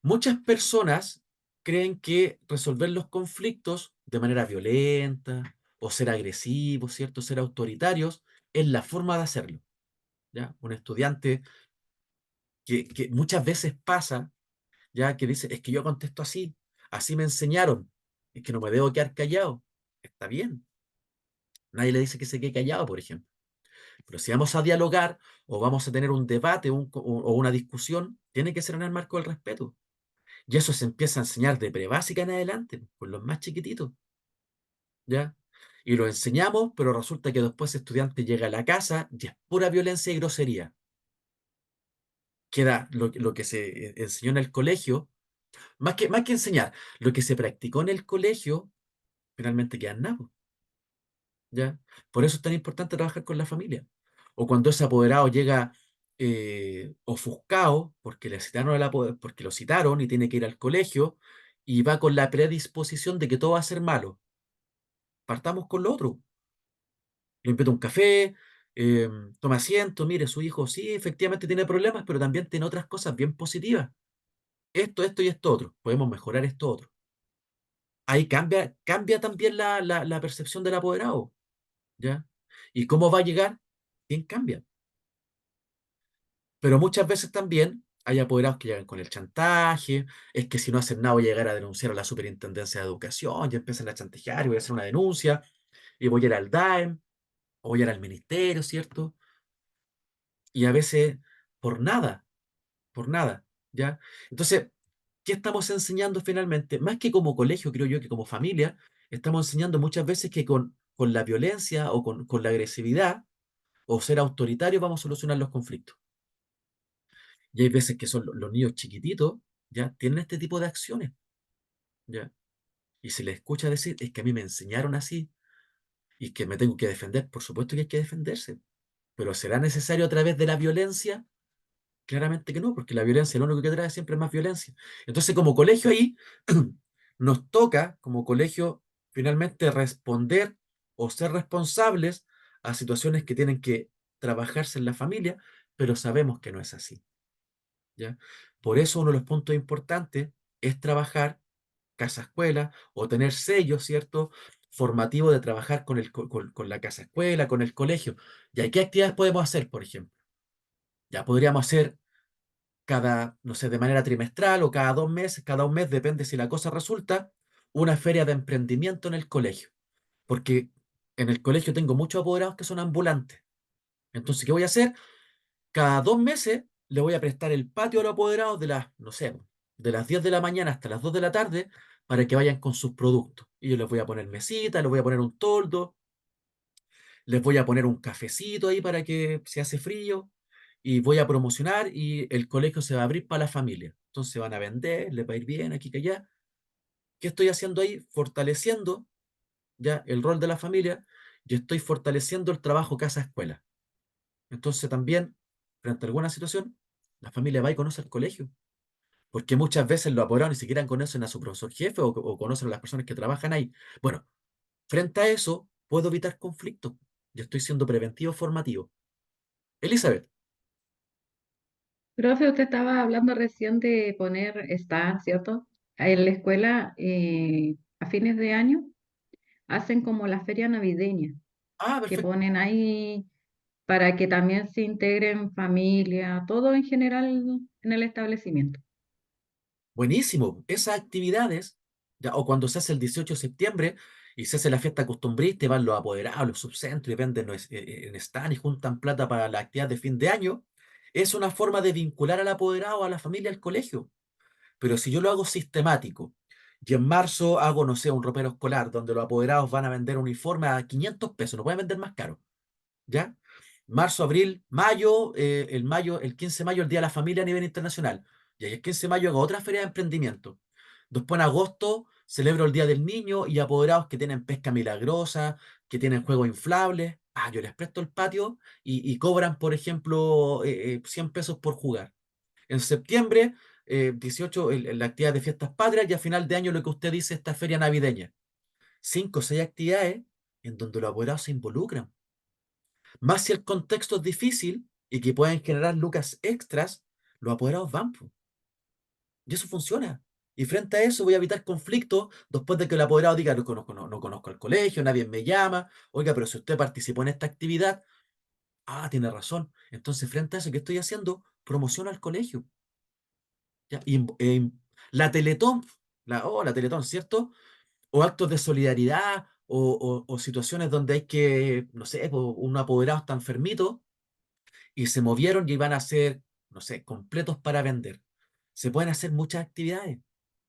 Muchas personas creen que resolver los conflictos de manera violenta o ser agresivos, ¿cierto? Ser autoritarios es la forma de hacerlo, ¿ya? Un estudiante que muchas veces pasa, ¿ya? Que dice, es que yo contesto así, así me enseñaron, es que no me debo quedar callado. Está bien, nadie le dice que se quede callado, por ejemplo. Pero si vamos a dialogar o vamos a tener un debate o una discusión, tiene que ser en el marco del respeto. Y eso se empieza a enseñar de prebásica en adelante, con los más chiquititos, ¿ya? Y lo enseñamos, pero resulta que después el estudiante llega a la casa y es pura violencia y grosería. Queda lo que se enseñó en el colegio, más que enseñar, lo que se practicó en el colegio, finalmente queda en nada, ¿ya? Por eso es tan importante trabajar con la familia. O cuando ese apoderado llega ofuscado porque porque lo citaron y tiene que ir al colegio y va con la predisposición de que todo va a ser malo. Partamos con lo otro. Le invito a un café, eh, toma asiento, mire, su hijo sí, efectivamente tiene problemas, pero también tiene otras cosas bien positivas. Esto y esto otro. Podemos mejorar esto otro. Ahí cambia también la percepción del apoderado, ¿ya? ¿Y cómo va a llegar? Bien cambia. Pero muchas veces también hay apoderados que llegan con el chantaje, es que si no hacen nada voy a llegar a denunciar a la Superintendencia de Educación, ya empiezan a chantajear y voy a hacer una denuncia, y voy a ir al DAEM, o voy a ir al ministerio, ¿cierto? Y a veces por nada, ¿ya? Entonces, ¿qué estamos enseñando finalmente? Más que como colegio, creo yo, que como familia, estamos enseñando muchas veces que con la violencia o con la agresividad o ser autoritario vamos a solucionar los conflictos. Y hay veces que son los niños chiquititos, ¿ya? Tienen este tipo de acciones, ¿ya? Y se les escucha decir, es que a mí me enseñaron así y que me tengo que defender. Por supuesto que hay que defenderse, pero ¿será necesario a través de la violencia? Claramente que no, porque la violencia lo único que trae siempre es más violencia. Entonces, como colegio ahí, nos toca, como colegio, finalmente responder o ser responsables a situaciones que tienen que trabajarse en la familia, pero sabemos que no es así, ¿ya? Por eso uno de los puntos importantes es trabajar casa-escuela o tener sellos, ¿cierto? Formativo de trabajar con la casa-escuela, con el colegio. ¿Y qué actividades podemos hacer, por ejemplo? Ya podríamos hacer cada, no sé, de manera trimestral o cada 2 meses, cada un mes, depende si la cosa resulta, una feria de emprendimiento en el colegio. Porque en el colegio tengo muchos apoderados que son ambulantes. Entonces, ¿qué voy a hacer? Cada 2 meses le voy a prestar el patio a los apoderados de las, no sé, de las 10 de la mañana hasta las 2 de la tarde para que vayan con sus productos. Y yo les voy a poner mesita, les voy a poner un toldo, les voy a poner un cafecito ahí para que se hace frío y voy a promocionar y el colegio se va a abrir para la familia. Entonces van a vender, les va a ir bien aquí que allá. ¿Qué estoy haciendo ahí? Fortaleciendo ya el rol de la familia y estoy fortaleciendo el trabajo casa-escuela. Entonces también, frente a alguna situación, la familia va y conoce el colegio. Porque muchas veces los apoderados ni siquiera conocen a su profesor jefe o conocen a las personas que trabajan ahí. Bueno, frente a eso, puedo evitar conflictos. Yo estoy siendo preventivo formativo. Elizabeth. Profe, usted estaba hablando recién de poner stand, ¿cierto? En la escuela, a fines de año, hacen como la feria navideña, Ah, que perfecto. ponen ahí para que también se integren familia, todo en general en el establecimiento. Buenísimo. Esas actividades, ya, o cuando se hace el 18 de septiembre y se hace la fiesta costumbrista, y van los apoderados, los subcentros y venden en stand y juntan plata para la actividad de fin de año, es una forma de vincular al apoderado, a la familia, al colegio. Pero si yo lo hago sistemático y en marzo hago, no sé, un ropero escolar donde los apoderados van a vender uniforme a 500 pesos, no pueden vender más caro, ¿ya? Marzo, abril, mayo, el 15 de mayo, el Día de la Familia a nivel internacional. Y ahí el 15 de mayo hago otra feria de emprendimiento. Después en agosto celebro el Día del Niño y apoderados que tienen pesca milagrosa, que tienen juegos inflables. Ah, yo les presto el patio y cobran, por ejemplo, 100 pesos por jugar. En septiembre, 18, la actividad de fiestas patrias y a final de año lo que usted dice, esta feria navideña. 5 o 6 actividades en donde los apoderados se involucran. Más si el contexto es difícil y que pueden generar lucas extras, los apoderados van, po. Y eso funciona. Y frente a eso voy a evitar conflictos después de que el apoderado diga, no conozco, no conozco el colegio, nadie me llama. Oiga, pero si usted participó en esta actividad, tiene razón. Entonces, frente a eso, ¿qué estoy haciendo? Promociono al colegio. ¿Ya? La Teletón, la Teletón, ¿cierto? O actos de solidaridad, o situaciones donde hay que, no sé, po, un apoderado está enfermito y se movieron y iban a ser, no sé, completos para vender. Se pueden hacer muchas actividades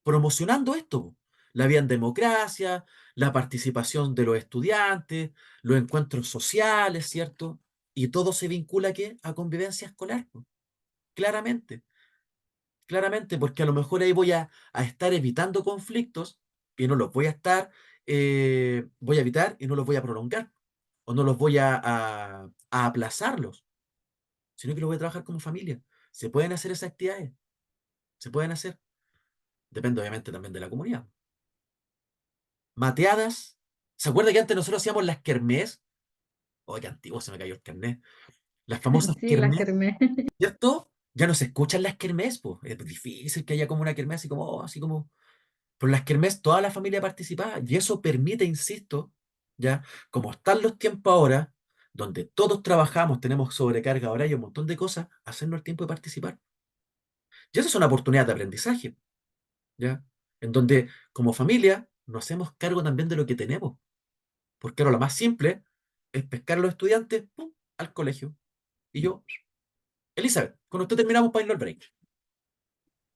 promocionando esto, po. La vida en democracia, la participación de los estudiantes, los encuentros sociales, ¿cierto? Y todo se vincula, ¿a qué? A convivencia escolar, po. Claramente, claramente, porque a lo mejor ahí voy a estar evitando conflictos y no los voy a estar, voy a evitar y no los voy a prolongar, o no los voy a aplazarlos, sino que los voy a trabajar como familia. Se pueden hacer esas actividades, se pueden hacer. Depende obviamente también de la comunidad. Mateadas. ¿Se acuerda que antes nosotros hacíamos las kermés? Oh, qué antiguo se me cayó el carnet. Las famosas Sí, las kermés, kermés. ¿cierto? Ya no se escuchan las kermés, pues. Es difícil que haya como una kermés así como, así como. Pero las kermés toda la familia participaba. Y eso permite, insisto, ya, como están los tiempos ahora, donde todos trabajamos, tenemos sobrecarga horaria y un montón de cosas, hacernos el tiempo de participar. Y eso es una oportunidad de aprendizaje, ¿ya? En donde, como familia, nos hacemos cargo también de lo que tenemos. Porque ahora lo más simple es pescar a los estudiantes, ¡pum!, al colegio. Y yo, Elizabeth, con usted terminamos para irnos al break.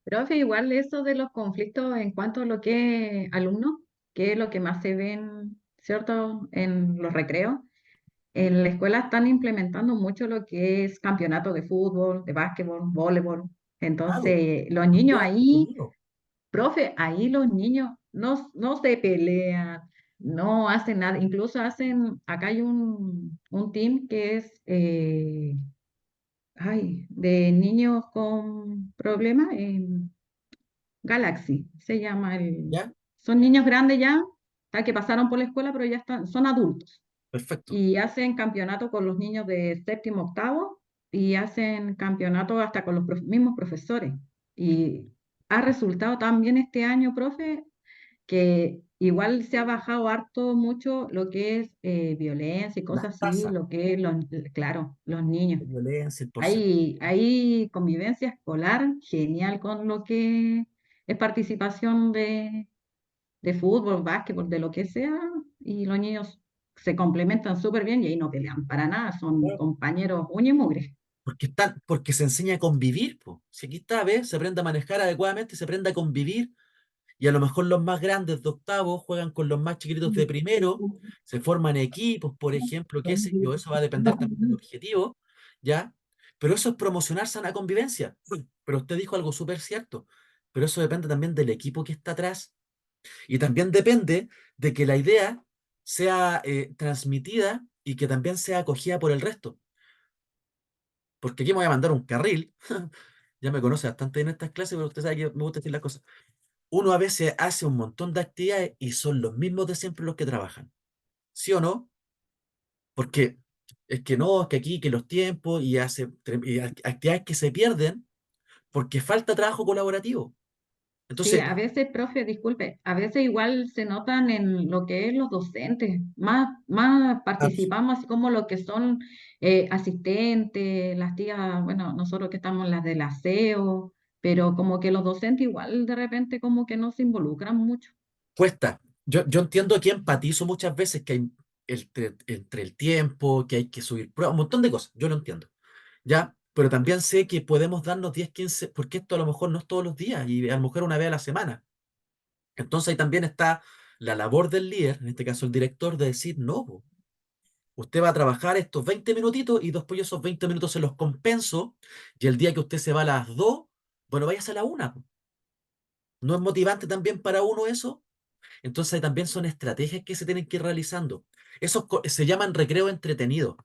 Profe, igual eso de los conflictos en cuanto a lo que es alumnos, que es lo que más se ven, ¿cierto? En los recreos. En la escuela están implementando mucho lo que es campeonato de fútbol, de básquetbol, voleibol. Claro, Entonces, los muy niños ahí, entretenido. profe, ahí los niños no se pelean, no hacen nada. Incluso hacen, acá hay un team que es de niños con problemas. Galaxy, se llama ¿Ya? son niños grandes ya, que pasaron por la escuela, pero ya están, son adultos. Perfecto. Y hacen campeonato con los niños de séptimo, octavo, y hacen campeonato hasta con los mismos profesores. Y ha resultado también este año, profe, que igual se ha bajado harto mucho lo que es violencia y Las cosas así, tasas lo que es, claro, los niños. de violencia, el porcentaje. Hay convivencia escolar genial con lo que es participación de fútbol, básquetbol, de lo que sea, y los niños se complementan súper bien y ahí no pelean para nada, son Claro. compañeros uña y mugre. Porque se enseña a convivir, po. Si aquí está, ¿ves? Se aprende a manejar adecuadamente, se aprende a convivir. Y a lo mejor los más grandes de octavo juegan con los más chiquitos de primero, se forman equipos, por ejemplo, qué sé yo, eso va a depender también del objetivo, ¿ya? Pero eso es promocionar sana convivencia. Pero usted dijo algo súper cierto, pero eso depende también del equipo que está atrás y también depende de que la idea sea transmitida y que también sea acogida por el resto. Porque aquí me voy a mandar un carril, ya me conoce bastante en estas clases, pero usted sabe que me gusta decir las cosas. Uno a veces hace un montón de actividades y son los mismos de siempre los que trabajan. ¿Sí o no? Porque es que no, es que aquí, que los tiempos actividades que se pierden porque falta trabajo colaborativo. Sí, Entonces, a veces, profe, disculpe, a veces igual se notan en lo que es los docentes, más abs- participamos así como lo que son asistentes, las tías, bueno, nosotros que estamos en las del aseo, pero como que los docentes igual de repente como que no se involucran mucho. cuesta. Yo entiendo que empatizo muchas veces que hay entre el tiempo, que hay que subir pruebas, un montón de cosas. Yo lo entiendo. ¿Ya? Pero también sé que podemos darnos 10 15 porque esto a lo mejor no es todos los días y a lo mejor una vez a la semana. Entonces ahí también está la labor del líder, en este caso el director, de decir no, po. Usted va a trabajar estos 20 minutitos y después yo esos 20 minutos se los compenso y el día que usted se va a las 2, bueno, váyase a la 1. ¿No es motivante también para uno eso? Entonces también son estrategias que se tienen que ir realizando. Esos se llaman recreo entretenido.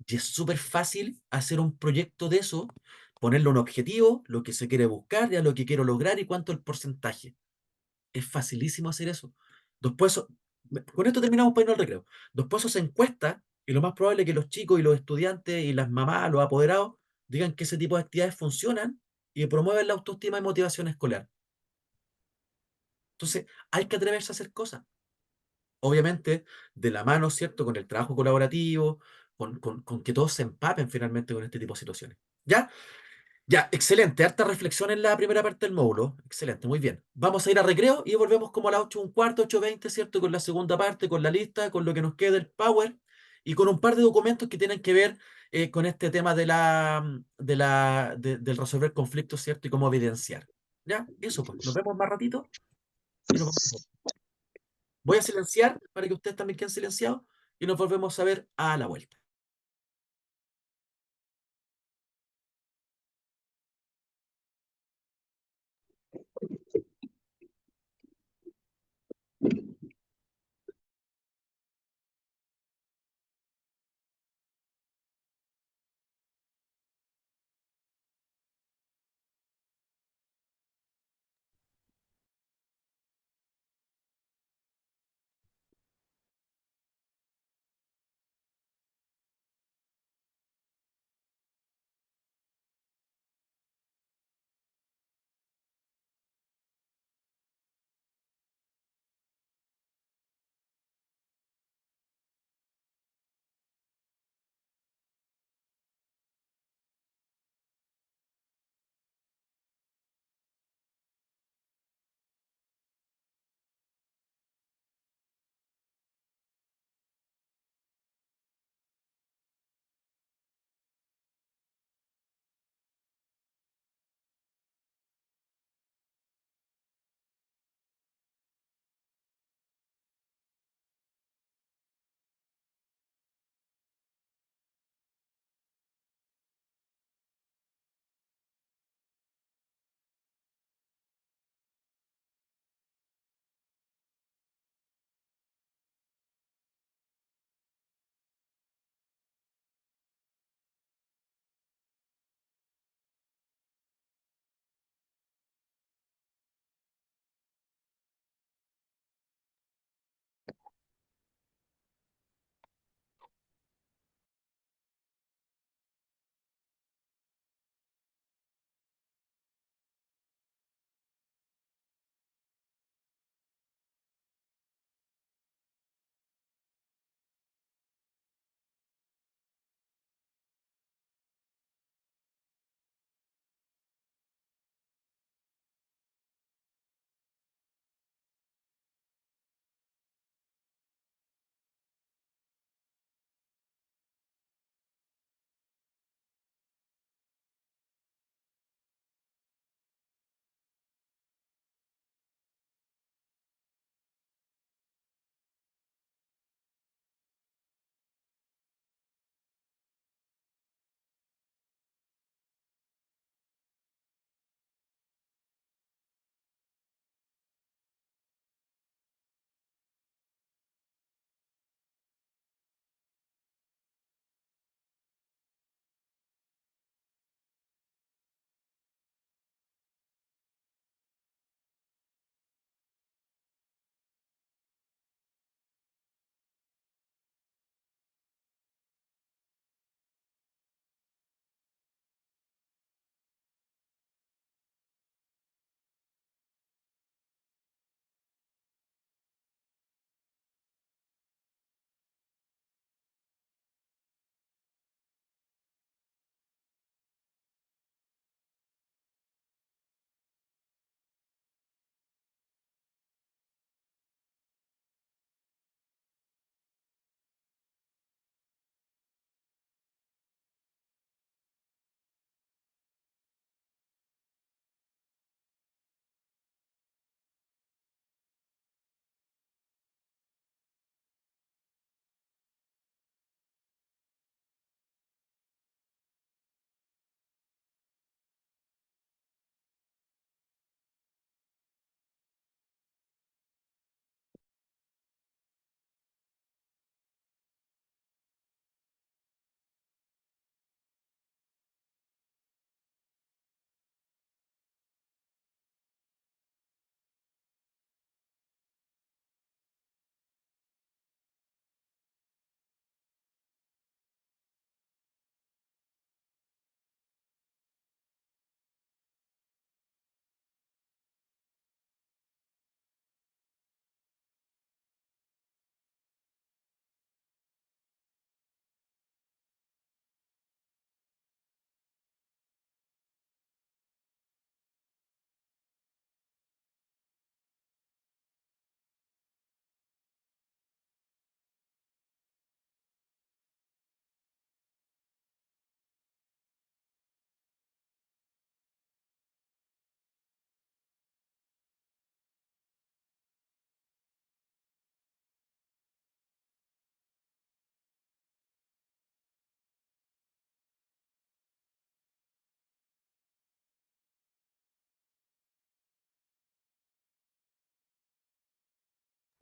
Y es súper fácil hacer un proyecto de eso, ponerle un objetivo, lo que se quiere buscar, ya lo que quiero lograr y cuánto el porcentaje. Es facilísimo hacer eso. Después, con esto terminamos para irnos al recreo. Después eso se encuesta y lo más probable es que los chicos y los estudiantes y las mamás, los apoderados, digan que ese tipo de actividades funcionan y promueven la autoestima y motivación escolar. Entonces, hay que atreverse a hacer cosas. Obviamente, de la mano, ¿cierto? Con el trabajo colaborativo, con que todos se empapen finalmente con este tipo de situaciones. ¿Ya? Ya, excelente. Harta reflexión en la primera parte del módulo. Excelente, muy bien. Vamos a ir a recreo y volvemos como a las 8:15, 8:20, ¿cierto? Con la segunda parte, con la lista, con lo que nos queda del Power y con un par de documentos que tienen que ver con este tema del resolver conflictos, ¿cierto? Y cómo evidenciar. ¿Ya? Eso pues. Nos vemos más ratito y nos vemos. Voy a silenciar para que ustedes también queden silenciados y nos volvemos a ver a la vuelta.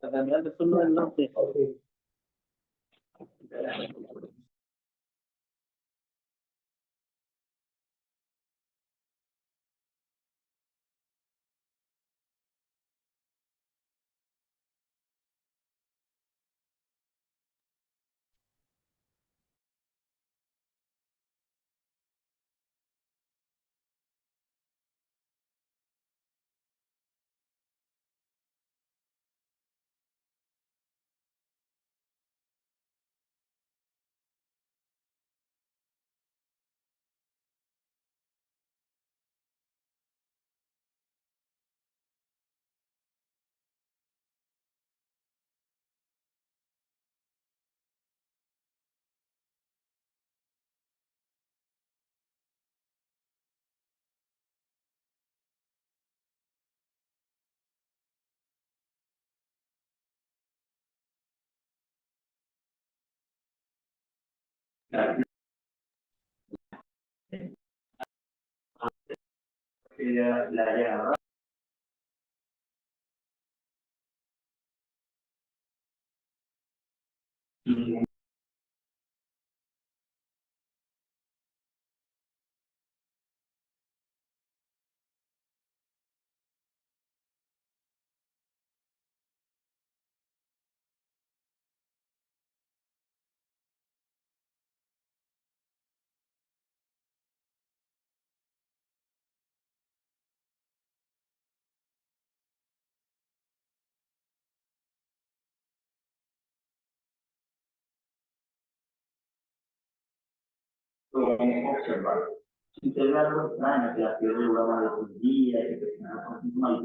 La terminal de turno del norte. Observar. Si te ve algo extraño, que la fiebre dura más de 2 días, que te no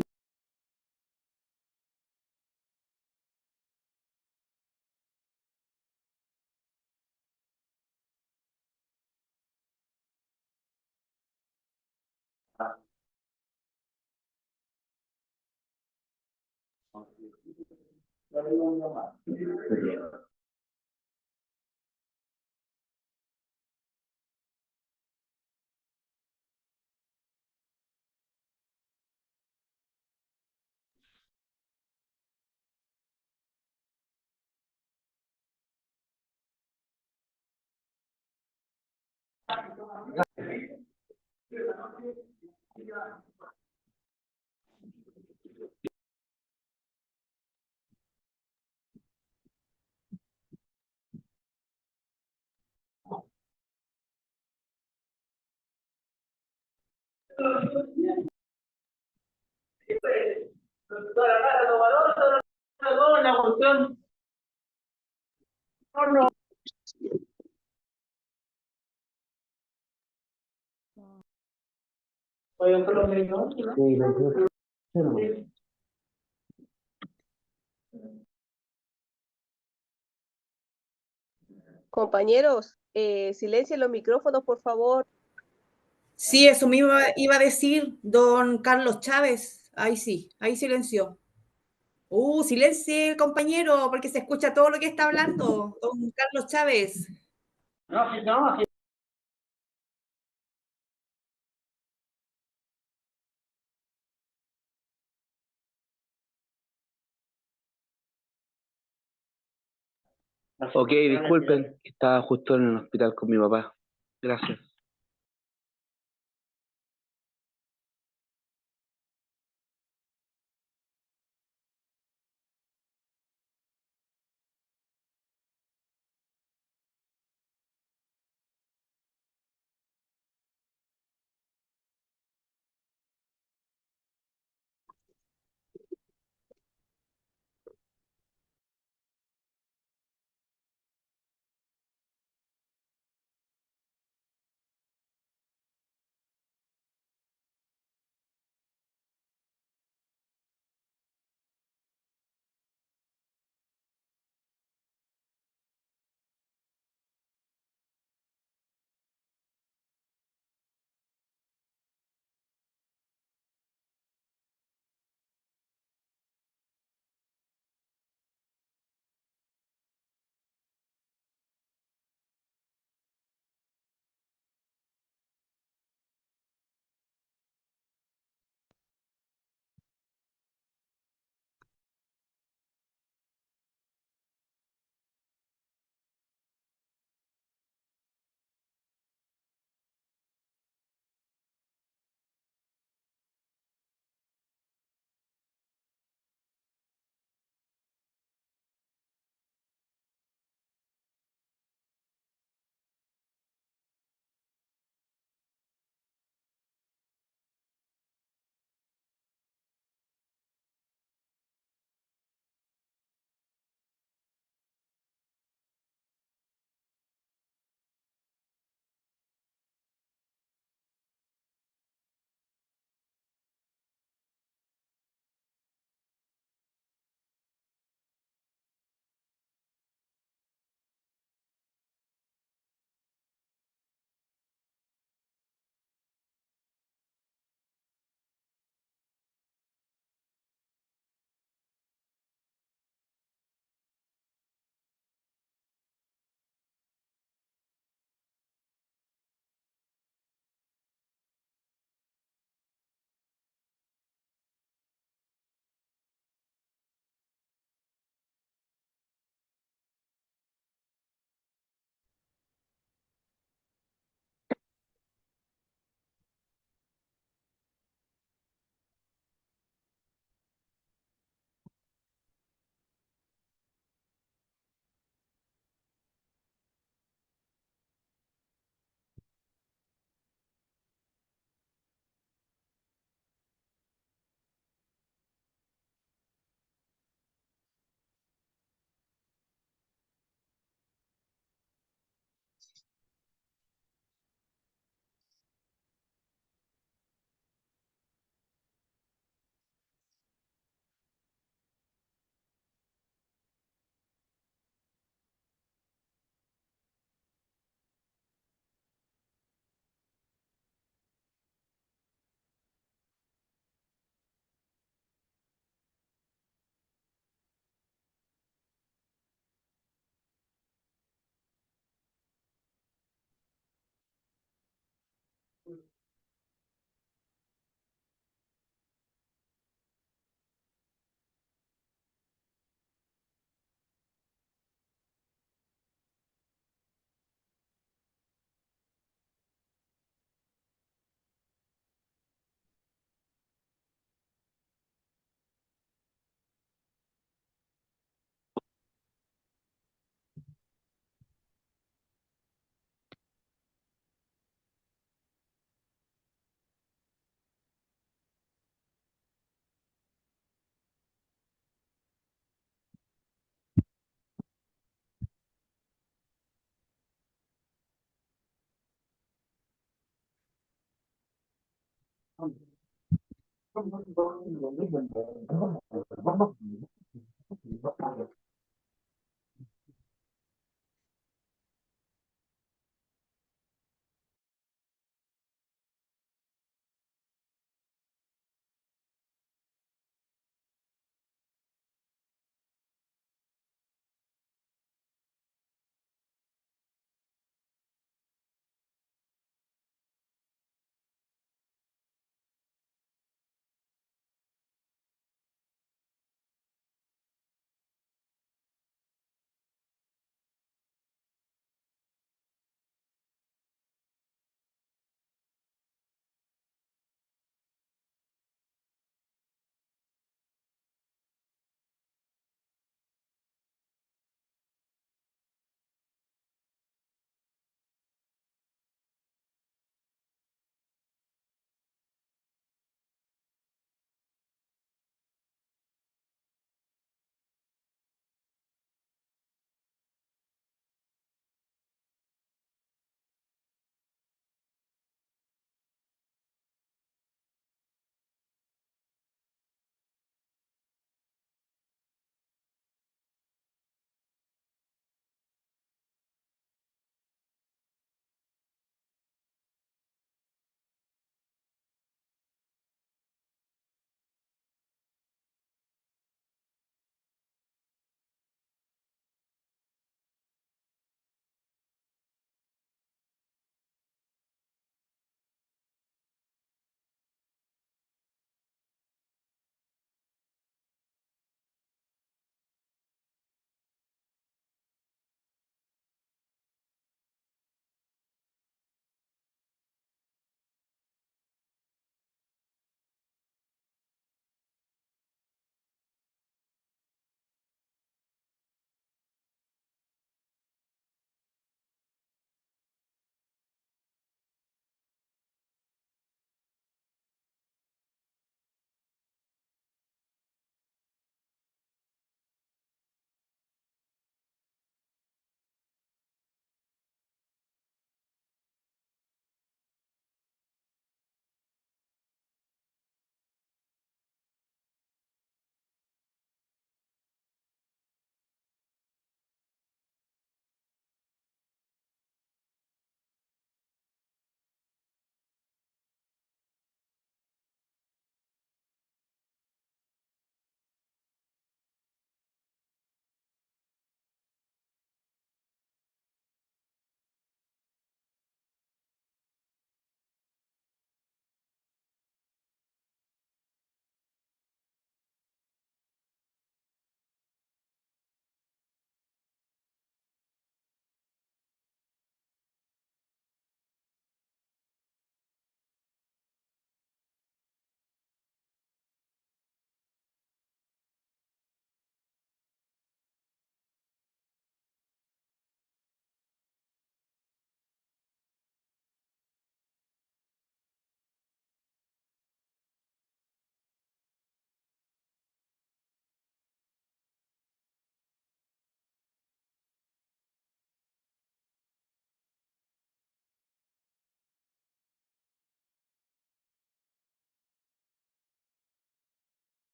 Compañeros, silencien los micrófonos, por favor. Sí, eso me iba a decir don Carlos Chávez. Ahí sí, ahí silenció. Silencie, compañero, porque se escucha todo lo que está hablando don Carlos Chávez. No, no, Ok, disculpen, estaba justo en el hospital con mi papá. Gracias.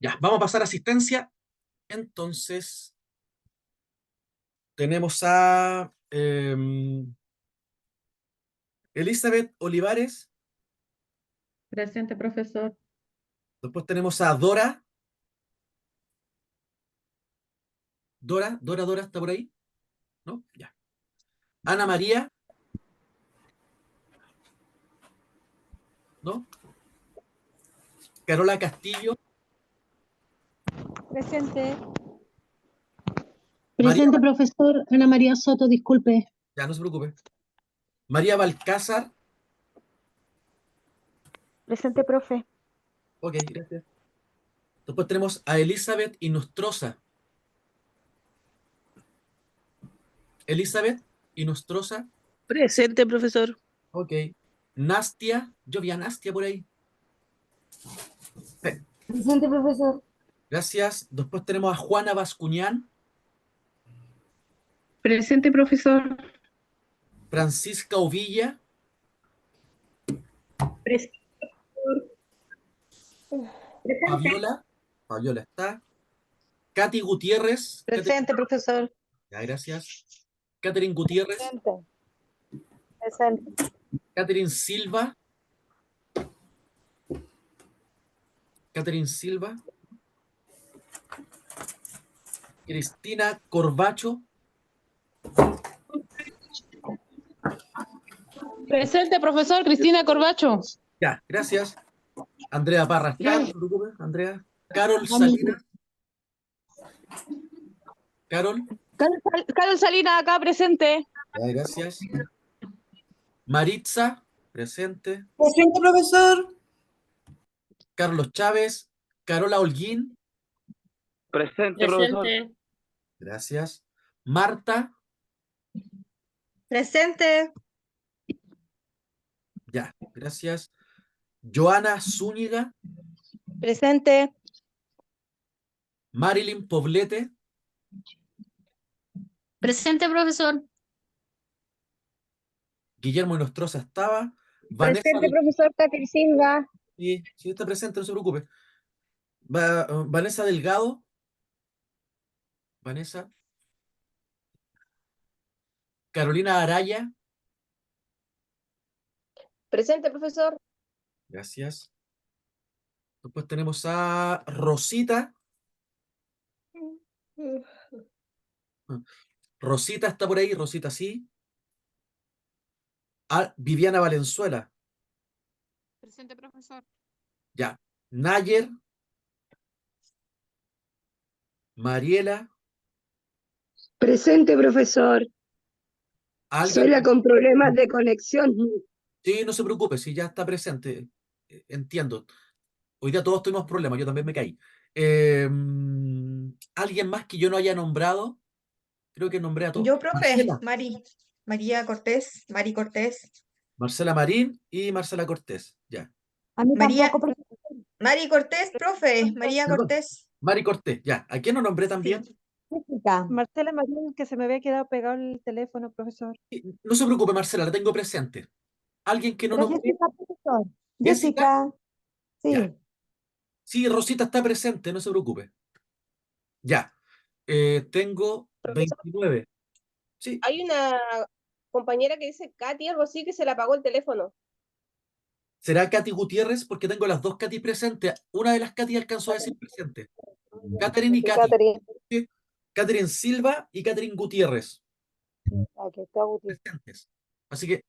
Ya, vamos a pasar a asistencia. Entonces, tenemos a Elizabeth Olivares. Presente, profesor. Después tenemos a Dora. Dora, ¿está por ahí? ¿No? Ya. Ana María. ¿No? Carola Castillo. Presente. María, Presente, profesor. Ana María Soto, disculpe. ya no se preocupe. María Balcázar. Presente, profe. Ok, gracias. Después tenemos a Elizabeth Inostroza. Elizabeth Inostroza. Presente, profesor. Ok. Nastia. Yo vi a Nastia por ahí. Presente, profesor. Gracias. Después tenemos a Juana Bascuñán. Presente, profesor. Francisca Ovilla. Presente. Fabiola. Fabiola está. Katy Gutiérrez. Presente, profesor. Ya, gracias. Catherine Gutiérrez. Presente. Presente. Catherine Silva. Catherine Silva. Cristina Corbacho. Presente, profesor. Cristina Corbacho. Ya, gracias. Andrea Parra está, no se preocupe, Andrea. Carol Salinas. Carol. Carol Salinas, acá presente. Ya, gracias. Maritza, presente. Presente, profesor. Carlos Chávez. Carola Holguín. Presente, profesor. Gracias. Marta. Presente. Ya, gracias. Joana Zúñiga. Presente. Marilyn Poblete. Presente, profesor. Guillermo Inostroza estaba. Vanessa. Presente, profesor Catherine Silva. Sí, sí está presente, no se preocupe. Vanessa Delgado. Vanessa. Carolina Araya. Presente, profesor. Gracias. Después tenemos a Rosita. Rosita está por ahí, Rosita sí. A Viviana Valenzuela. Presente, profesor. Ya. Nayer. Mariela. Presente, profesor. ¿Alguien? Soy la con problemas de conexión. Sí, no se preocupe, si ya está presente. Entiendo. Hoy día todos tuvimos problemas, yo también me caí. ¿Alguien más que yo no haya nombrado? Creo que nombré a todos. Yo, profe, Marcela. María Cortés, Mari Cortés. Marcela Marín y Marcela Cortés. Ya. A mí María, tampoco, profesor. Mari Cortés, profe, María Perdón. Cortés. Mari Cortés, ya. ¿A quién no nombré también? Jessica. Marcela Marín, que se me había quedado pegado el teléfono, profesor. No se preocupe, Marcela, la tengo presente. ¿Alguien que no Pero nombré? Jessica, profesor. Jessica. Jessica. Sí. Ya. Sí, Rosita está presente, no se preocupe. Ya. Tengo Profesor, 29. Sí. hay una compañera que dice Katy, algo así, que se le apagó el teléfono. ¿Será Katy Gutiérrez? Porque tengo las dos Katy presentes. Una de las Katy alcanzó a decir presente. Catherine y Katy. Catherine. Sí. Catherine Silva y Catherine Gutiérrez. Aquí está Guti. Presentes. Así que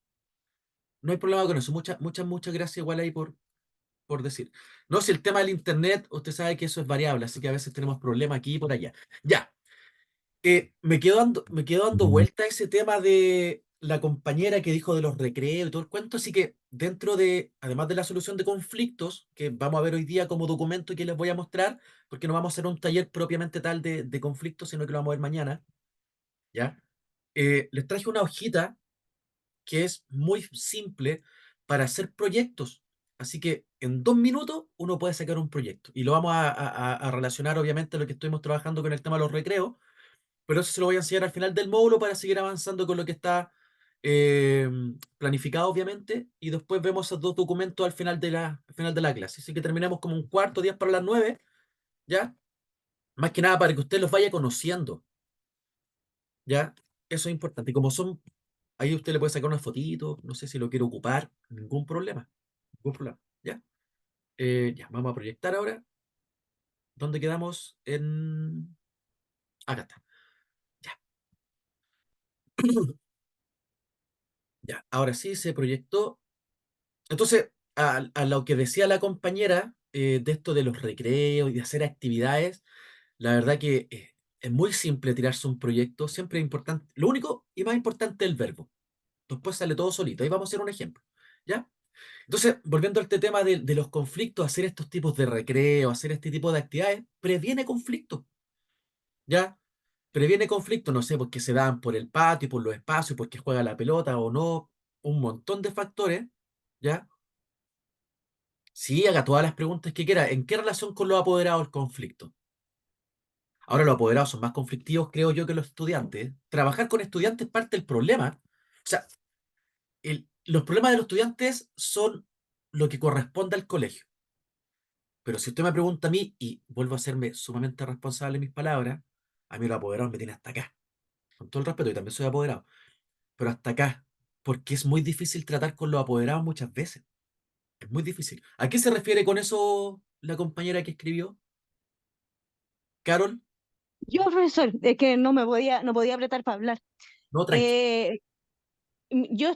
no hay problema con eso. Muchas gracias igual ahí por decir. No, si el tema del internet, usted sabe que eso es variable, así que a veces tenemos problemas aquí y por allá. Ya. Me quedo dando vuelta a ese tema de la compañera que dijo de los recreos y todo el cuento, así que dentro de, además de la solución de conflictos, que vamos a ver hoy día como documento que les voy a mostrar, porque no vamos a hacer un taller propiamente tal de conflictos, sino que lo vamos a ver mañana, ¿ya? Les traje una hojita que es muy simple para hacer proyectos. Así que en 2 minutos uno puede sacar un proyecto. Y lo vamos a relacionar, obviamente, a lo que estuvimos trabajando con el tema de los recreos, pero eso se lo voy a enseñar al final del módulo para seguir avanzando con lo que está planificado, obviamente, y después vemos esos dos documentos al final de la clase. Así que terminamos como un cuarto, 10 para las 9, ¿ya? Más que nada para que usted los vaya conociendo, ¿ya? Eso es importante. Y como son, ahí usted le puede sacar una fotito, no sé si lo quiere ocupar, ningún problema, ningún problema, ¿ya? Ya, vamos a proyectar ahora. ¿Dónde quedamos? Acá está. Ya. Ya, ahora sí se proyectó. Entonces, a lo que decía la compañera de esto de los recreos y de hacer actividades, la verdad que es muy simple tirarse un proyecto, siempre es importante. Lo único y más importante es el verbo. Después sale todo solito. Ahí vamos a hacer un ejemplo. ¿Ya? Entonces, volviendo a este tema de los conflictos, hacer estos tipos de recreo, hacer este tipo de actividades, previene conflictos. ¿Ya? Previene conflictos, no sé, porque se dan por el patio, por los espacios, porque juega la pelota o no, un montón de factores. ¿Ya? Sí, haga todas las preguntas que quiera. ¿En qué relación con los apoderados el conflicto? Ahora los apoderados son más conflictivos, creo yo, que los estudiantes. Trabajar con estudiantes es parte del problema. O sea, los problemas de los estudiantes son lo que corresponde al colegio. Pero si usted me pregunta a mí, y vuelvo a serme sumamente responsable de mis palabras, a mí los apoderados me tienen hasta acá. Con todo el respeto, y también soy apoderado. Pero hasta acá. Porque es muy difícil tratar con los apoderados muchas veces. Es muy difícil. ¿A qué se refiere con eso la compañera que escribió? Carol, Yo, profesor, es que no podía apretar para hablar. no, tranqui. Eh, yo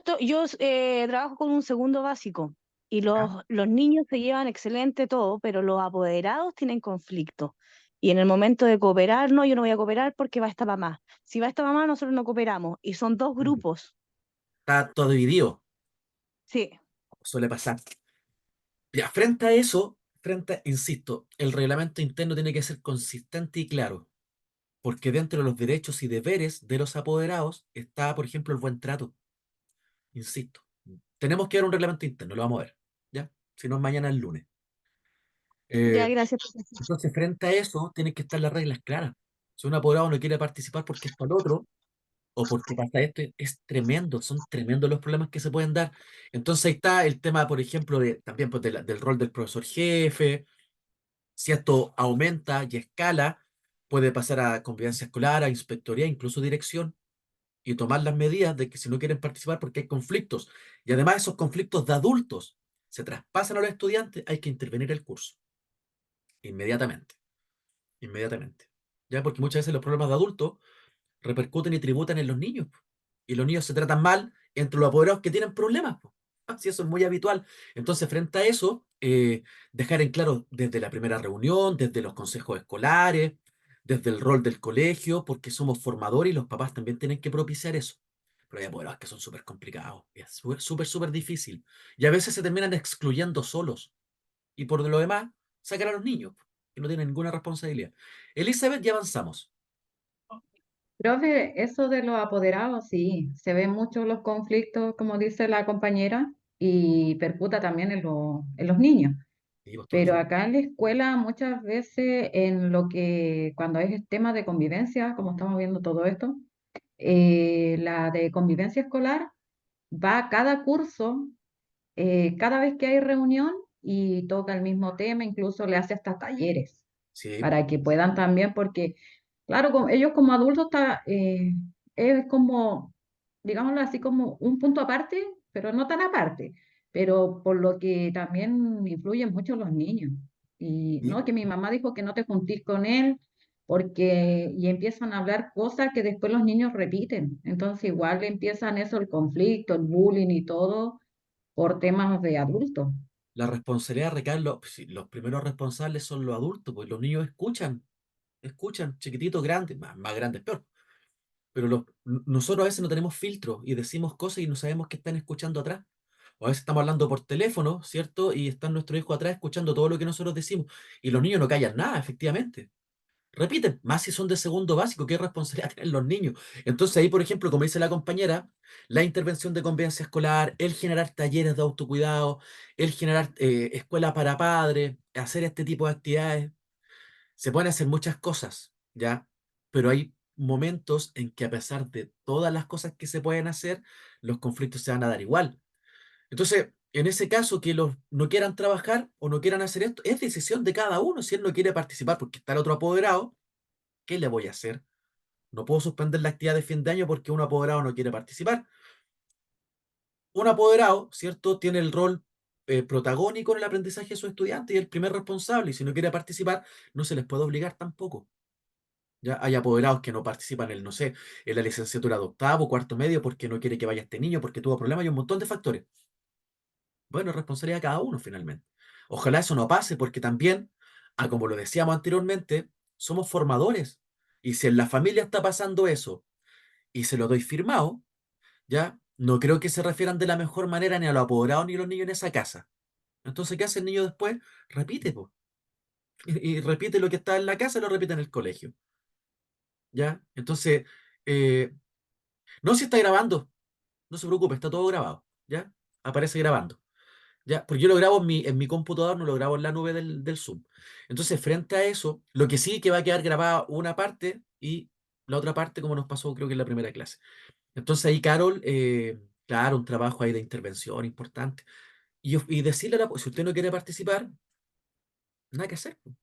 trabajo con un segundo básico y ¿Ya? los niños se llevan excelente todo, pero los apoderados tienen conflicto. Y en el momento de cooperar, no, yo no voy a cooperar porque va esta mamá. Si va esta mamá, nosotros no cooperamos. Y son dos grupos. Está todo dividido. Sí, Suele pasar. Ya, frente a eso, insisto, el reglamento interno tiene que ser consistente y claro, porque dentro de los derechos y deberes de los apoderados está, por ejemplo, el buen trato. Insisto, tenemos que ver un reglamento interno, lo vamos a ver, ¿ya? Si no, es mañana el lunes. ya, Eh, gracias, profesor. entonces, frente a eso, tienen que estar las reglas claras. Si un apoderado no quiere participar porque está el otro, o porque pasa esto, es tremendo, son tremendos los problemas que se pueden dar. Entonces ahí está el tema, por ejemplo, también pues, del rol del profesor jefe. Si esto aumenta y escala, puede pasar a convivencia escolar, a inspectoría, incluso dirección, y tomar las medidas de que si no quieren participar porque hay conflictos, y además esos conflictos de adultos se traspasan a los estudiantes, hay que intervenir el curso, inmediatamente, inmediatamente. ¿Ya? Porque muchas veces los problemas de adultos repercuten y tributan en los niños, po. Y los niños se tratan mal entre los apoderados que tienen problemas, po. Así eso es muy habitual. Entonces, frente a eso, dejar en claro desde la primera reunión, desde los consejos escolares, desde el rol del colegio, porque somos formadores y los papás también tienen que propiciar eso. Pero hay apoderados que son súper complicados, es súper, súper, súper difícil. Y a veces se terminan excluyendo solos. Y por lo demás, sacan a los niños, po, que no tienen ninguna responsabilidad. Elizabeth, ya avanzamos. Profe, eso de los apoderados, sí, se ven mucho los conflictos, como dice la compañera, y percuta también en los niños. Y vos, todo el Pero rato. acá en la escuela muchas veces en lo que, cuando es tema de convivencia, como estamos viendo todo esto, la de convivencia escolar va a cada curso, cada vez que hay reunión y toca el mismo tema, incluso le hace hasta talleres Sí, para que puedan también, porque claro, ellos como adultos es como, digámoslo así, como un punto aparte, pero no tan aparte, pero por lo que también influyen mucho los niños. Y sí. no, que mi mamá dijo que no te juntís con él porque y empiezan a hablar cosas que después los niños repiten. Entonces igual empiezan eso, el conflicto, el bullying y todo por temas de adultos. La responsabilidad recae en sí, los primeros responsables son los adultos, pues los niños escuchan, chiquititos, grandes, más grandes, peor. Pero nosotros a veces no tenemos filtro y decimos cosas y no sabemos qué están escuchando atrás. O a veces estamos hablando por teléfono, ¿cierto? Y están nuestros hijos atrás escuchando todo lo que nosotros decimos. Y los niños no callan nada, efectivamente. Repiten, más si son de segundo básico, qué responsabilidad tienen los niños. Entonces ahí, por ejemplo, como dice la compañera, la intervención de convivencia escolar, el generar talleres de autocuidado, el generar escuela para padres, hacer este tipo de actividades, se pueden hacer muchas cosas, ¿ya? Pero hay momentos en que a pesar de todas las cosas que se pueden hacer, los conflictos se van a dar igual. Entonces, En ese caso, que los no quieran trabajar o no quieran hacer esto, es decisión de cada uno. Si él no quiere participar porque está el otro apoderado, ¿qué le voy a hacer? No puedo suspender la actividad de fin de año porque un apoderado no quiere participar. Un apoderado, ¿cierto?, tiene el rol protagónico en el aprendizaje de sus estudiantes y es el primer responsable. Y si no quiere participar, no se les puede obligar tampoco. Ya hay apoderados que no participan en, no sé, en la licenciatura de octavo, cuarto medio, porque no quiere que vaya este niño, porque tuvo problemas y un montón de factores. Bueno, responsabilidad de cada uno finalmente. Ojalá eso no pase, porque también, como lo decíamos anteriormente, somos formadores. Y si en la familia está pasando eso y se lo doy firmado, ya no creo que se refieran de la mejor manera ni a los apoderados ni a los niños en esa casa. Entonces, ¿qué hace el niño después? Repite, pues. Y repite lo que está en la casa y lo repite en el colegio. ¿Ya? Entonces, eh, no, si está grabando, no se preocupe, está todo grabado. ¿Ya? Aparece grabando. ¿Ya? Porque yo lo grabo en mi computador, no lo grabo en la nube del Zoom. Entonces, frente a eso, lo que sí que va a quedar grabada una parte y la otra parte, como nos pasó, creo que en la primera clase. Entonces ahí, Carol, claro, un trabajo ahí de intervención importante. Y decirle, si usted no quiere participar, nada que hacer, pues,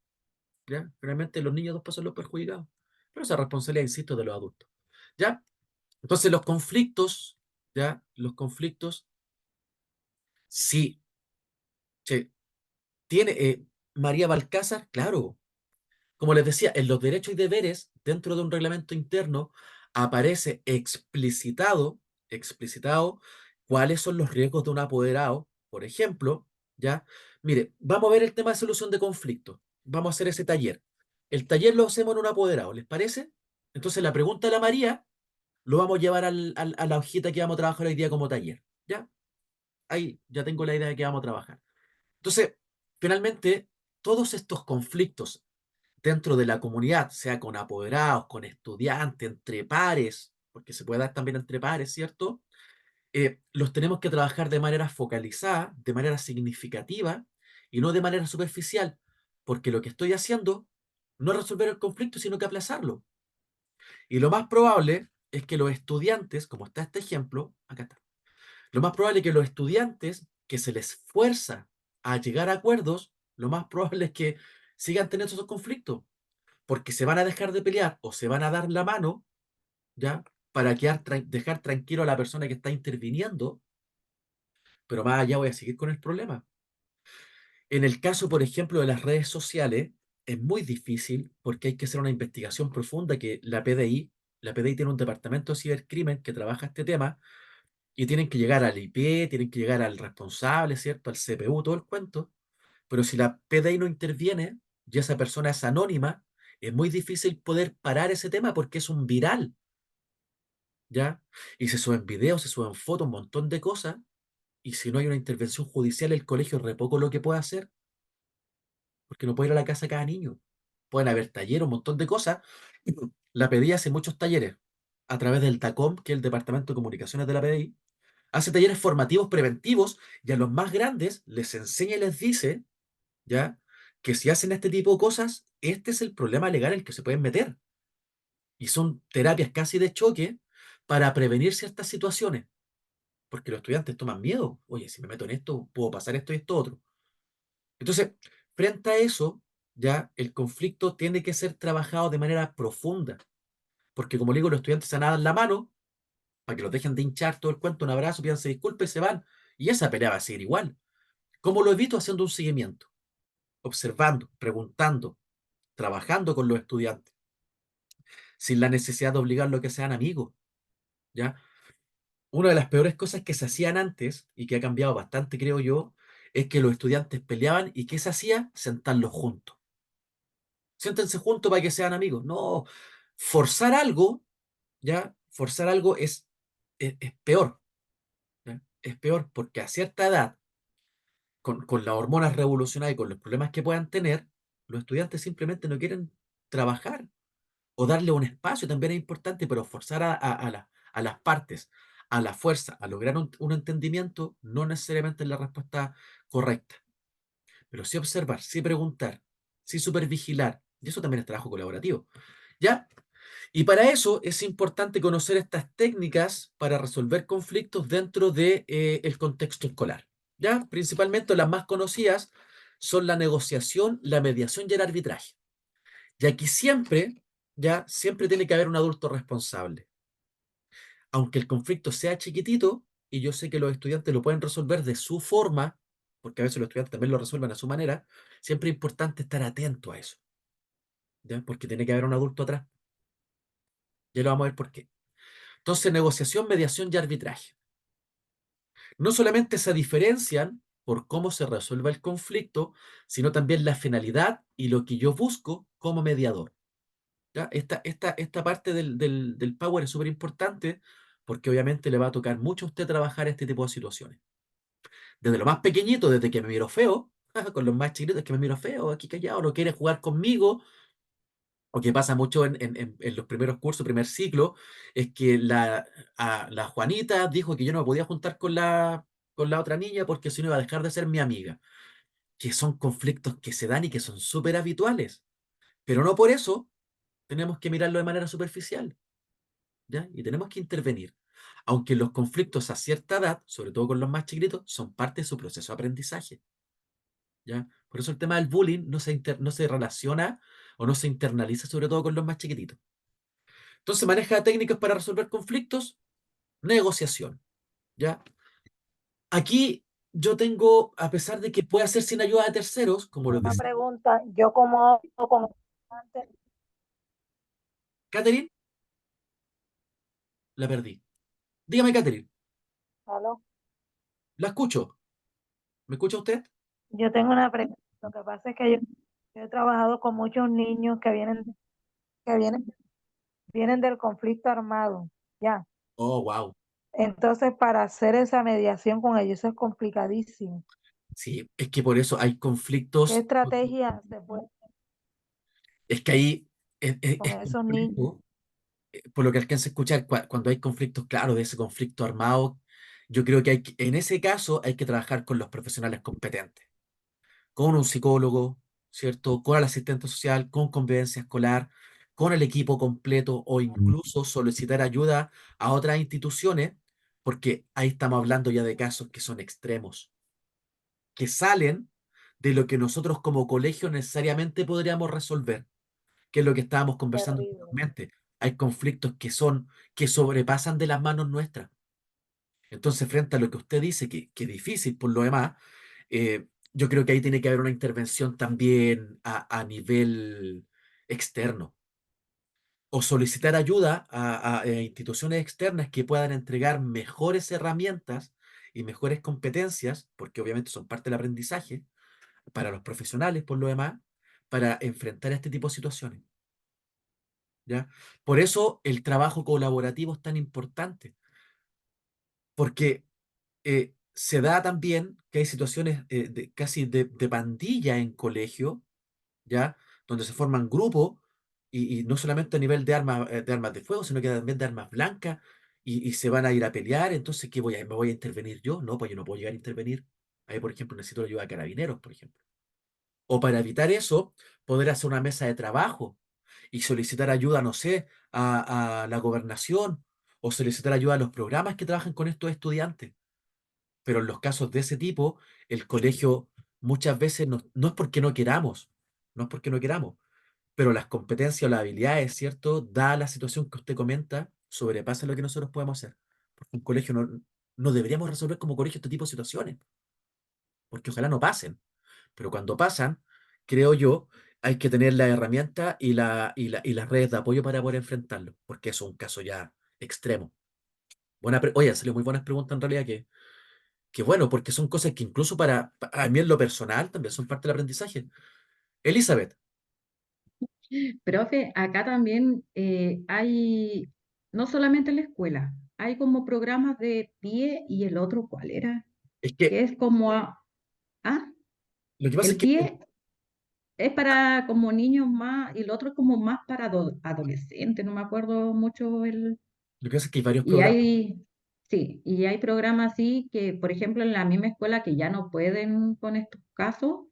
¿ya? Realmente los niños después son los perjudicados. Pero esa responsabilidad, insisto, de los adultos. ¿Ya? Entonces los conflictos, ¿ya? Los conflictos, sí, sí. Tiene, María Balcázar, claro. Como les decía, en los derechos y deberes, dentro de un reglamento interno, aparece explicitado cuáles son los riesgos de un apoderado. Por ejemplo, ¿ya? Mire, vamos a ver el tema de solución de conflictos. Vamos a hacer ese taller. El taller lo hacemos en un apoderado, ¿les parece? Entonces la pregunta de la María lo vamos a llevar a la hojita que vamos a trabajar hoy día como taller. ¿Ya? Ahí ya tengo la idea de que vamos a trabajar. Entonces, finalmente, todos estos conflictos dentro de la comunidad, sea con apoderados, con estudiantes, entre pares, porque se puede dar también entre pares, ¿cierto? Los tenemos que trabajar de manera focalizada, de manera significativa y no de manera superficial, porque lo que estoy haciendo no es resolver el conflicto, sino que aplazarlo. Y lo más probable es que los estudiantes, como está este ejemplo, acá está, lo más probable es que los estudiantes que se les fuerza a llegar a acuerdos, lo más probable es que sigan teniendo esos conflictos porque se van a dejar de pelear o se van a dar la mano, ¿ya? Para dejar tranquilo a la persona que está interviniendo, pero más allá voy a seguir con el problema. En el caso, por ejemplo, de las redes sociales, es muy difícil porque hay que hacer una investigación profunda que la PDI tiene un departamento de cibercrimen que trabaja este tema y tienen que llegar al IP, tienen que llegar al responsable, ¿cierto? Al CPU, todo el cuento. Pero si la PDI no interviene y esa persona es anónima, es muy difícil poder parar ese tema porque es un viral, ¿ya? Y se suben videos, se suben fotos, un montón de cosas, y si no hay una intervención judicial, el colegio es re poco lo que puede hacer, porque no puede ir a la casa cada niño. Pueden haber talleres, un montón de cosas. La PDI hace muchos talleres a través del TACOM, que es el Departamento de Comunicaciones de la PDI, hace talleres formativos preventivos y a los más grandes les enseña y les dice, ¿ya? Que si hacen este tipo de cosas, este es el problema legal en el que se pueden meter. Y son terapias casi de choque para prevenir ciertas situaciones, porque los estudiantes toman miedo. Oye, si me meto en esto, puedo pasar esto y esto otro. Entonces, frente a eso, ya el conflicto tiene que ser trabajado de manera profunda, porque como le digo, los estudiantes se van a dar la mano para que los dejen de hinchar todo el cuento, un abrazo, pídanse disculpas y se van. Y esa pelea va a seguir igual. ¿Cómo lo evito? Haciendo un seguimiento, observando, preguntando, trabajando con los estudiantes, sin la necesidad de obligarlos a que sean amigos, ¿ya? Una de las peores cosas que se hacían antes, y que ha cambiado bastante, creo yo, es que los estudiantes peleaban y ¿qué se hacía? Sentarlos juntos. Siéntense juntos para que sean amigos. No, forzar algo, ¿ya? Forzar algo es peor, ¿ya? Es peor porque a cierta edad, con las hormonas revolucionadas y con los problemas que puedan tener, los estudiantes simplemente no quieren trabajar o darle un espacio también es importante, pero forzar a las partes, a la fuerza, a lograr un entendimiento, no necesariamente es la respuesta correcta. Pero sí observar, sí preguntar, sí supervigilar, y eso también es trabajo colaborativo. ¿Ya? Y para eso es importante conocer estas técnicas para resolver conflictos dentro del contexto escolar. ¿ya? Principalmente las más conocidas son la negociación, la mediación y el arbitraje. Y aquí siempre, ya, siempre tiene que haber un adulto responsable. Aunque el conflicto sea chiquitito, y yo sé que los estudiantes lo pueden resolver de su forma, porque a veces los estudiantes también lo resuelven a su manera, siempre es importante estar atento a eso, ¿ya? Porque tiene que haber un adulto atrás. Ya lo vamos a ver por qué. Entonces, negociación, mediación y arbitraje. No solamente se diferencian por cómo se resuelve el conflicto, sino también la finalidad y lo que yo busco como mediador. ¿Ya? Esta parte del Power es súper importante porque obviamente le va a tocar mucho a usted trabajar este tipo de situaciones. Desde lo más pequeñito, desde que me miro feo, con los más chiquitos, que me miro feo, aquí callado, no quiere jugar conmigo, o que pasa mucho en los primeros cursos, primer ciclo, es que la Juanita dijo que yo no me podía juntar con la otra niña porque si no iba a dejar de ser mi amiga. Que son conflictos que se dan y que son súper habituales. Pero no por eso tenemos que mirarlo de manera superficial, ¿ya? Y tenemos que intervenir. Aunque los conflictos a cierta edad, sobre todo con los más chiquitos, son parte de su proceso de aprendizaje, ¿ya? Por eso el tema del bullying no se relaciona o no se internaliza sobre todo con los más chiquititos. Entonces maneja técnicas para resolver conflictos, negociación, ¿ya? Aquí yo tengo, a pesar de que puede hacer sin ayuda de terceros, como lo Una decía pregunta, yo como con estudiantes, Catherine, la perdí. Dígame, Catherine, ¿aló? la escucho. ¿Me escucha usted? Yo tengo una pregunta. Lo que pasa es que yo he trabajado con muchos niños que vienen del conflicto armado, ya. Oh, wow. Entonces, para hacer esa mediación con ellos eso es complicadísimo. Sí, es que por eso hay ¿Qué conflictos. estrategia se puede hacer Es que ahí es con esos niños? complejo, por lo que alcanza a escuchar, cuando hay conflictos, claro, de ese conflicto armado, yo creo que en ese caso hay que trabajar con los profesionales competentes, con un psicólogo, ¿cierto? Con el asistente social, con convivencia escolar, con el equipo completo o incluso solicitar ayuda a otras instituciones, porque ahí estamos hablando ya de casos que son extremos, que salen de lo que nosotros como colegio necesariamente podríamos resolver, que es lo que estábamos conversando Terrible. anteriormente. Hay conflictos que sobrepasan de las manos nuestras. Entonces, frente a lo que usted dice, que es difícil por lo demás, yo creo que ahí tiene que haber una intervención también a nivel externo o solicitar ayuda a instituciones externas que puedan entregar mejores herramientas y mejores competencias, porque obviamente son parte del aprendizaje, para los profesionales por lo demás, para enfrentar este tipo de situaciones, ¿ya? Por eso el trabajo colaborativo es tan importante, porque se da también que hay situaciones casi de pandilla en colegio, ¿ya? Donde se forman grupos y no solamente a nivel de armas de fuego, sino que también de armas blancas y se van a ir a pelear. Entonces, ¿qué me voy a intervenir yo? No, pues yo no puedo llegar a intervenir. Ahí, por ejemplo, necesito la ayuda de carabineros, por ejemplo. O para evitar eso, poder hacer una mesa de trabajo y solicitar ayuda, no sé, a la gobernación o solicitar ayuda a los programas que trabajan con estos estudiantes. Pero en los casos de ese tipo, el colegio muchas veces no es porque no queramos, no es porque no queramos, pero las competencias o las habilidades, ¿cierto? Dada la situación que usted comenta, sobrepasa lo que nosotros podemos hacer. Porque un colegio no deberíamos resolver como colegio este tipo de situaciones, porque ojalá no pasen. Pero cuando pasan, creo yo, hay que tener la herramienta y las redes de apoyo para poder enfrentarlo, porque eso es un caso ya extremo. Oye, han salido muy buenas preguntas en realidad que bueno, porque son cosas que incluso a mí en lo personal también son parte del aprendizaje. Elizabeth, Profe, acá también hay, no solamente en la escuela, hay como programas de pie y el otro, ¿cuál era? es que Que es como, ah, lo que pasa es el que pie es para como niños más y el otro es como más para adolescentes, no me acuerdo mucho lo que pasa es que hay varios y programas. hay, sí, y hay programas así que, por ejemplo, en la misma escuela que ya no pueden con estos casos,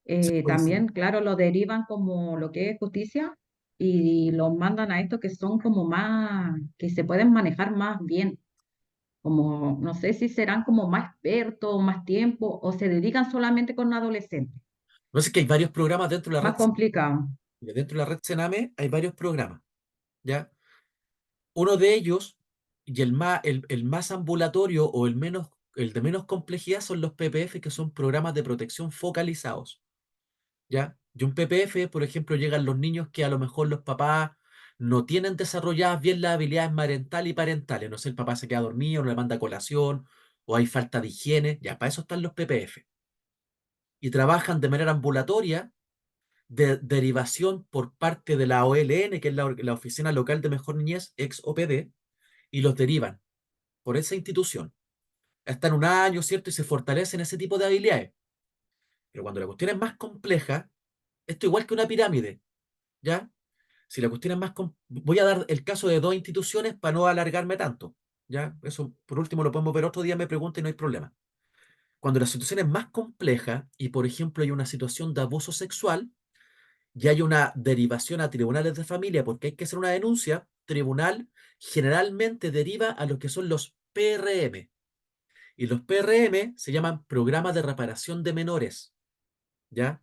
Se puede decir. también, claro, lo derivan como lo que es justicia y los mandan a estos que son como más, que se pueden manejar más bien. Como, no sé si serán como más expertos, más tiempo, o se dedican solamente con adolescentes. No sé que hay varios programas Más complicado. Dentro de la red Sename hay varios programas, ¿ya? Uno de ellos, y el más ambulatorio o el de menos complejidad son los PPF, que son programas de protección focalizados, ¿ya? Y un PPF, por ejemplo, llegan los niños que a lo mejor los papás no tienen desarrolladas bien las habilidades marentales y parentales. No sé, el papá se queda dormido, no le manda colación, o hay falta de higiene, ya, para eso están los PPF. Y trabajan de manera ambulatoria, de derivación por parte de la OLN, que es la Oficina Local de Mejor Niñez, ex OPD, y los derivan por esa institución. Están un año, ¿cierto? Y se fortalecen ese tipo de habilidades. Pero cuando la cuestión es más compleja, esto igual que una pirámide, ¿ya? Si la cuestión es más... Voy a dar el caso de dos instituciones para no alargarme tanto, ¿ya? Eso, por último, lo podemos ver otro día, me pregunta y no hay problema. Cuando la situación es más compleja y, por ejemplo, hay una situación de abuso sexual y hay una derivación a tribunales de familia porque hay que hacer una denuncia, tribunal generalmente deriva a lo que son los PRM. Y los PRM se llaman Programas de Reparación de Menores, ¿ya?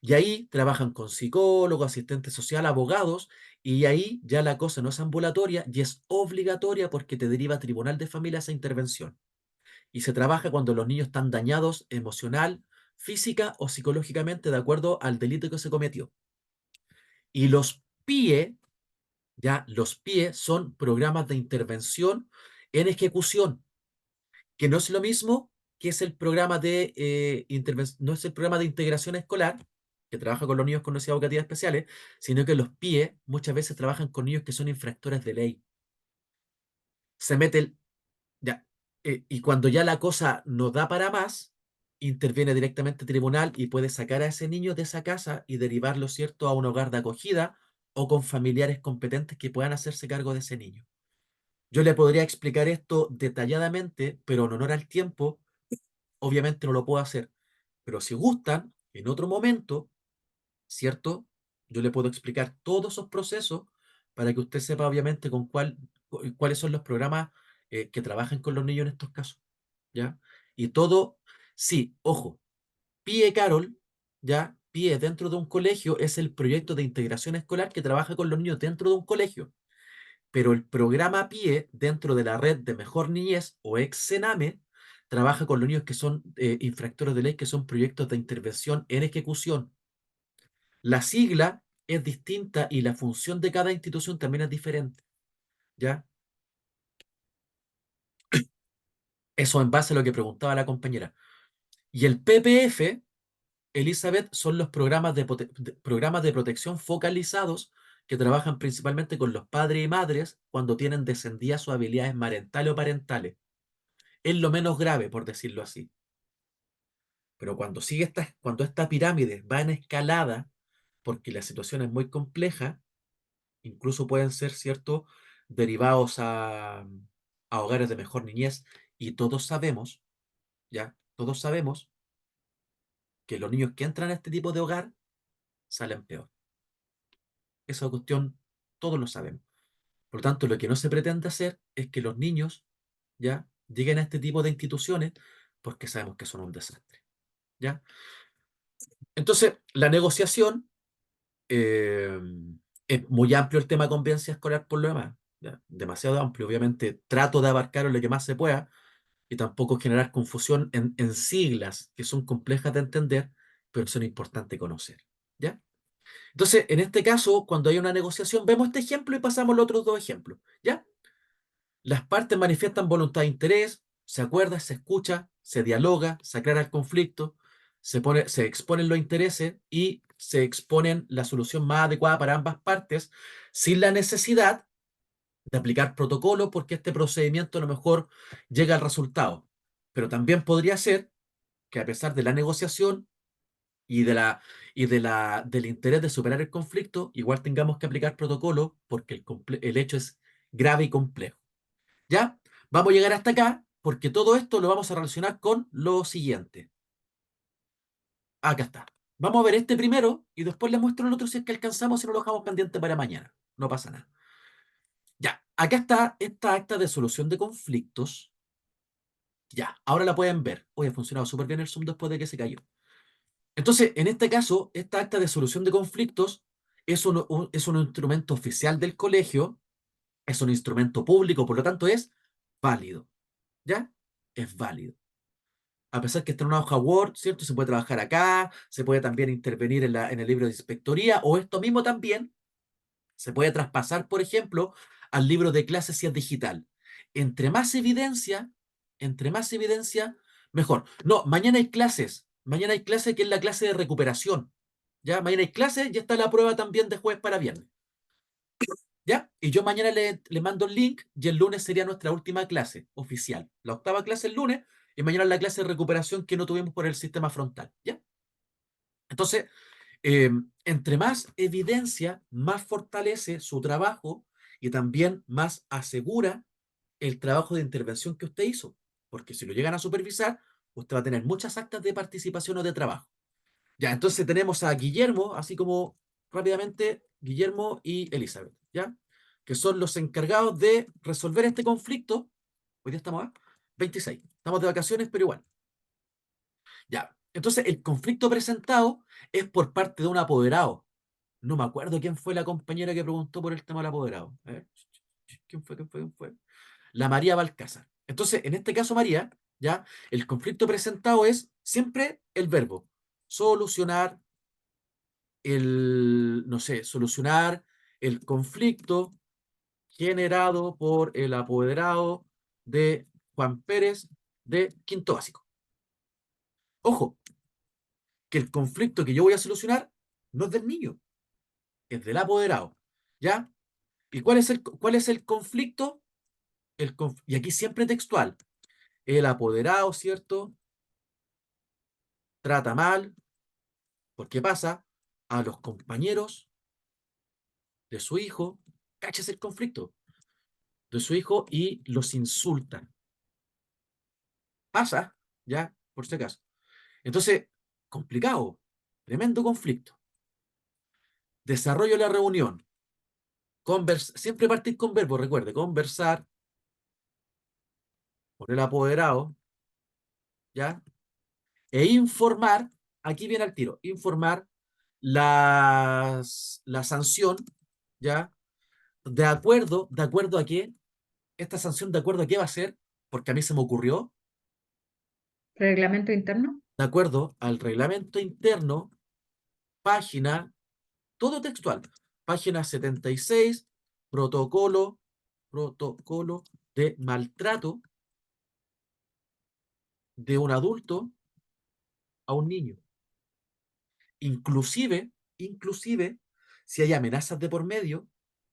Y ahí trabajan con psicólogos, asistentes sociales, abogados, y ahí ya la cosa no es ambulatoria y es obligatoria porque te deriva a tribunal de familia esa intervención. Y se trabaja cuando los niños están dañados emocional, física o psicológicamente de acuerdo al delito que se cometió. Y los PIE, ya los PIE son programas de intervención en ejecución, que no es lo mismo que es el programa de no es el programa de integración escolar, que trabaja con los niños con necesidades educativas especiales, sino que los PIE muchas veces trabajan con niños que son infractores de ley. Se mete ya, y cuando ya la cosa no da para más, interviene directamente el tribunal y puede sacar a ese niño de esa casa y derivarlo, ¿cierto?, a un hogar de acogida o con familiares competentes que puedan hacerse cargo de ese niño. Yo le podría explicar esto detalladamente, pero en honor al tiempo, obviamente no lo puedo hacer. Pero si gustan, en otro momento, ¿cierto? Yo le puedo explicar todos esos procesos para que usted sepa, obviamente, cuáles son los programas que trabajan con los niños en estos casos, ¿ya? Y todo, sí, ojo, PIE Carol, ¿ya? PIE dentro de un colegio es el proyecto de integración escolar que trabaja con los niños dentro de un colegio. Pero el programa PIE dentro de la red de Mejor Niñez o ex Sename trabaja con los niños que son infractores de ley, que son proyectos de intervención en ejecución. La sigla es distinta y la función de cada institución también es diferente, ¿ya? Eso en base a lo que preguntaba la compañera. Y el PPF, Elizabeth, son los programas de protección focalizados que trabajan principalmente con los padres y madres cuando tienen descendidas sus habilidades marentales o parentales. Es lo menos grave, por decirlo así. Pero cuando esta pirámide va en escalada, porque la situación es muy compleja, incluso pueden ser, ¿cierto?, derivados a hogares de mejor niñez. Y todos sabemos, ¿ya? Todos sabemos que los niños que entran a este tipo de hogar salen peor. Esa cuestión todos lo sabemos. Por lo tanto, lo que no se pretende hacer es que los niños, ¿ya?, lleguen a este tipo de instituciones porque sabemos que son un desastre, ¿ya? Entonces, la negociación eh, es muy amplio el tema de convivencia escolar por lo demás, ¿ya? Demasiado amplio. Obviamente trato de abarcar lo que más se pueda y tampoco generar confusión en siglas que son complejas de entender, pero son importantes conocer, ¿ya? Entonces, en este caso, cuando hay una negociación, vemos este ejemplo y pasamos a los otros dos ejemplos, ¿ya? Las partes manifiestan voluntad de interés, se acuerda, se escucha, se dialoga, se aclara el conflicto, se exponen los intereses y se exponen la solución más adecuada para ambas partes sin la necesidad de aplicar protocolo porque este procedimiento a lo mejor llega al resultado. Pero también podría ser que a pesar de la negociación y del interés de superar el conflicto, igual tengamos que aplicar protocolo porque el hecho es grave y complejo. ¿Ya? Vamos a llegar hasta acá porque todo esto lo vamos a relacionar con lo siguiente. Acá está. Vamos a ver este primero y después les muestro el otro si es que alcanzamos y no lo dejamos pendiente para mañana. No pasa nada. Ya, acá está esta acta de solución de conflictos, Ya, ahora la pueden ver. Hoy ha funcionado súper bien el Zoom después de que se cayó. Entonces, en este caso, esta acta de solución de conflictos es un instrumento oficial del colegio, es un instrumento público, por lo tanto es válido. ¿Ya? Es válido. A pesar que está en una hoja Word, ¿cierto? Se puede trabajar acá, se puede también intervenir en el libro de inspectoría, o esto mismo también se puede traspasar, por ejemplo, al libro de clases si es digital. Entre más evidencia, entre más evidencia, mejor. No, mañana hay clase que es la clase de recuperación. ¿Ya? Mañana hay clase y está la prueba también de jueves para viernes. ¿Ya? Y yo mañana le mando el link y el lunes sería nuestra última clase oficial. La octava clase el lunes y mañana la clase de recuperación que no tuvimos por el sistema frontal. ¿Ya? Entonces, entre más evidencia, más fortalece su trabajo y también más asegura el trabajo de intervención que usted hizo. Porque si lo llegan a supervisar, usted va a tener muchas actas de participación o de trabajo. Ya, entonces tenemos a Guillermo, así como rápidamente, Guillermo y Elizabeth, ¿ya? Que son los encargados de resolver este conflicto. Hoy día estamos a 26. Estamos de vacaciones, pero igual. Ya, entonces el conflicto presentado es por parte de un apoderado. No me acuerdo quién fue la compañera que preguntó por el tema del apoderado. A ver, ¿quién fue? ¿Quién fue? ¿Quién fue? La María Balcázar. Entonces, en este caso, María, ¿ya? El conflicto presentado es siempre el verbo solucionar, no sé, solucionar el conflicto generado por el apoderado de Juan Pérez de quinto básico. Ojo, que el conflicto que yo voy a solucionar no es del niño, es del apoderado. ¿Ya? ¿Y cuál es el conflicto? Y aquí siempre textual. El apoderado, ¿cierto? Trata mal, porque pasa a los compañeros de su hijo, cachas el conflicto, de su hijo y los insulta. Pasa, ¿ya? Por si acaso. Entonces, complicado, tremendo conflicto. Desarrollo de la reunión. Siempre partir con verbo, recuerde, conversar con el apoderado, ¿ya? E informar, aquí viene al tiro, informar la sanción, ¿ya? ¿De acuerdo a qué? Esta sanción, ¿de acuerdo a qué va a ser? Porque a mí se me ocurrió, ¿Reglamento interno? de acuerdo al reglamento interno, página, todo textual, página 76, protocolo de maltrato de un adulto a un niño. Inclusive, si hay amenazas de por medio,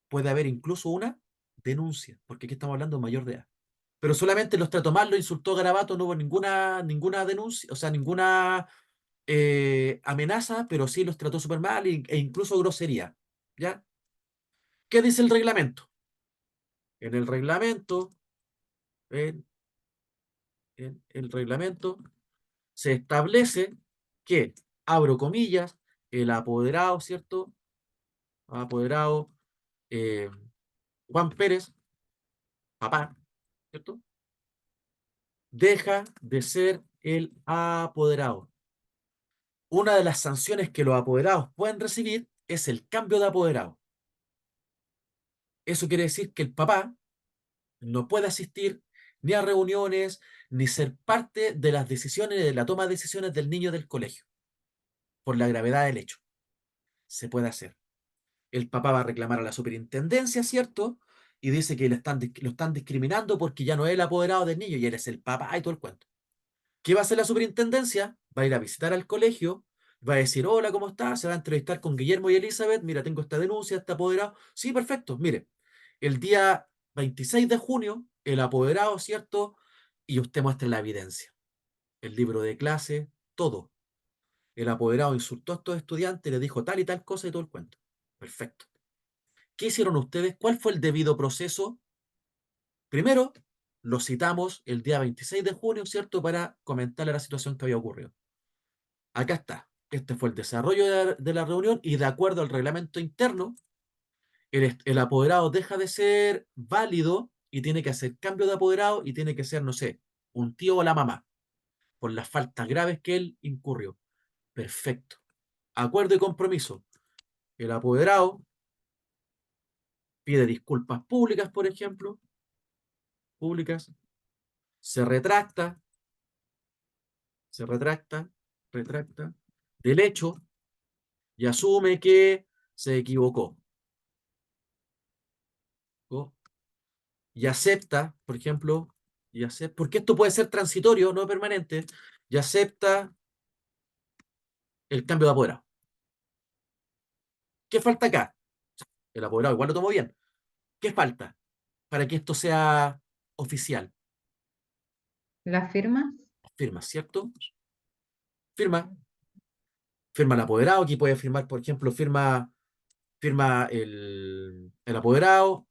puede haber incluso una denuncia, porque aquí estamos hablando de mayor de edad. Pero solamente los trató mal, lo insultó garabato, no hubo ninguna denuncia, o sea, ninguna amenaza, pero sí los trató súper mal e incluso grosería. ¿Ya? ¿Qué dice el reglamento? En el reglamento, en, en el reglamento, se establece que, abro comillas, el apoderado, ¿cierto? Apoderado eh, Juan Pérez, papá, ¿cierto? Deja de ser el apoderado. Una de las sanciones que los apoderados pueden recibir es el cambio de apoderado. Eso quiere decir que el papá no puede asistir ni a reuniones, ni ser parte de las decisiones, de la toma de decisiones del niño del colegio, por la gravedad del hecho. Se puede hacer. El papá va a reclamar a la superintendencia, ¿cierto? Y dice que lo están discriminando porque ya no es el apoderado del niño y él es el papá y todo el cuento. ¿Qué va a hacer la superintendencia? Va a ir a visitar al colegio, va a decir, hola, ¿cómo está? Se va a entrevistar con Guillermo y Elizabeth, mira, tengo esta denuncia, está apoderado. Sí, perfecto, mire, el día 26 de junio, el apoderado, ¿cierto? Y usted muestra la evidencia, el libro de clase, todo. El apoderado insultó a estos estudiantes, le dijo tal y tal cosa y todo el cuento. Perfecto. ¿Qué hicieron ustedes? ¿Cuál fue el debido proceso? Primero, lo citamos el día 26 de junio, ¿cierto? Para comentarle la situación que había ocurrido. Acá está. Este fue el desarrollo de la reunión y de acuerdo al reglamento interno, el apoderado deja de ser válido y tiene que hacer cambio de apoderado y tiene que ser, no sé, un tío o la mamá, por las faltas graves que él incurrió. Perfecto. Acuerdo y compromiso. El apoderado pide disculpas públicas, por ejemplo, públicas, se retracta, retracta del hecho y asume que se equivocó. ¿No? Y acepta, por ejemplo, porque esto puede ser transitorio, no permanente, y acepta el cambio de apoderado. ¿Qué falta acá? El apoderado igual lo tomó bien. ¿Qué falta para que esto sea oficial? ¿Las firmas? Firma, ¿cierto? Firma. Firma el apoderado, aquí puede firmar, por ejemplo, firma el apoderado,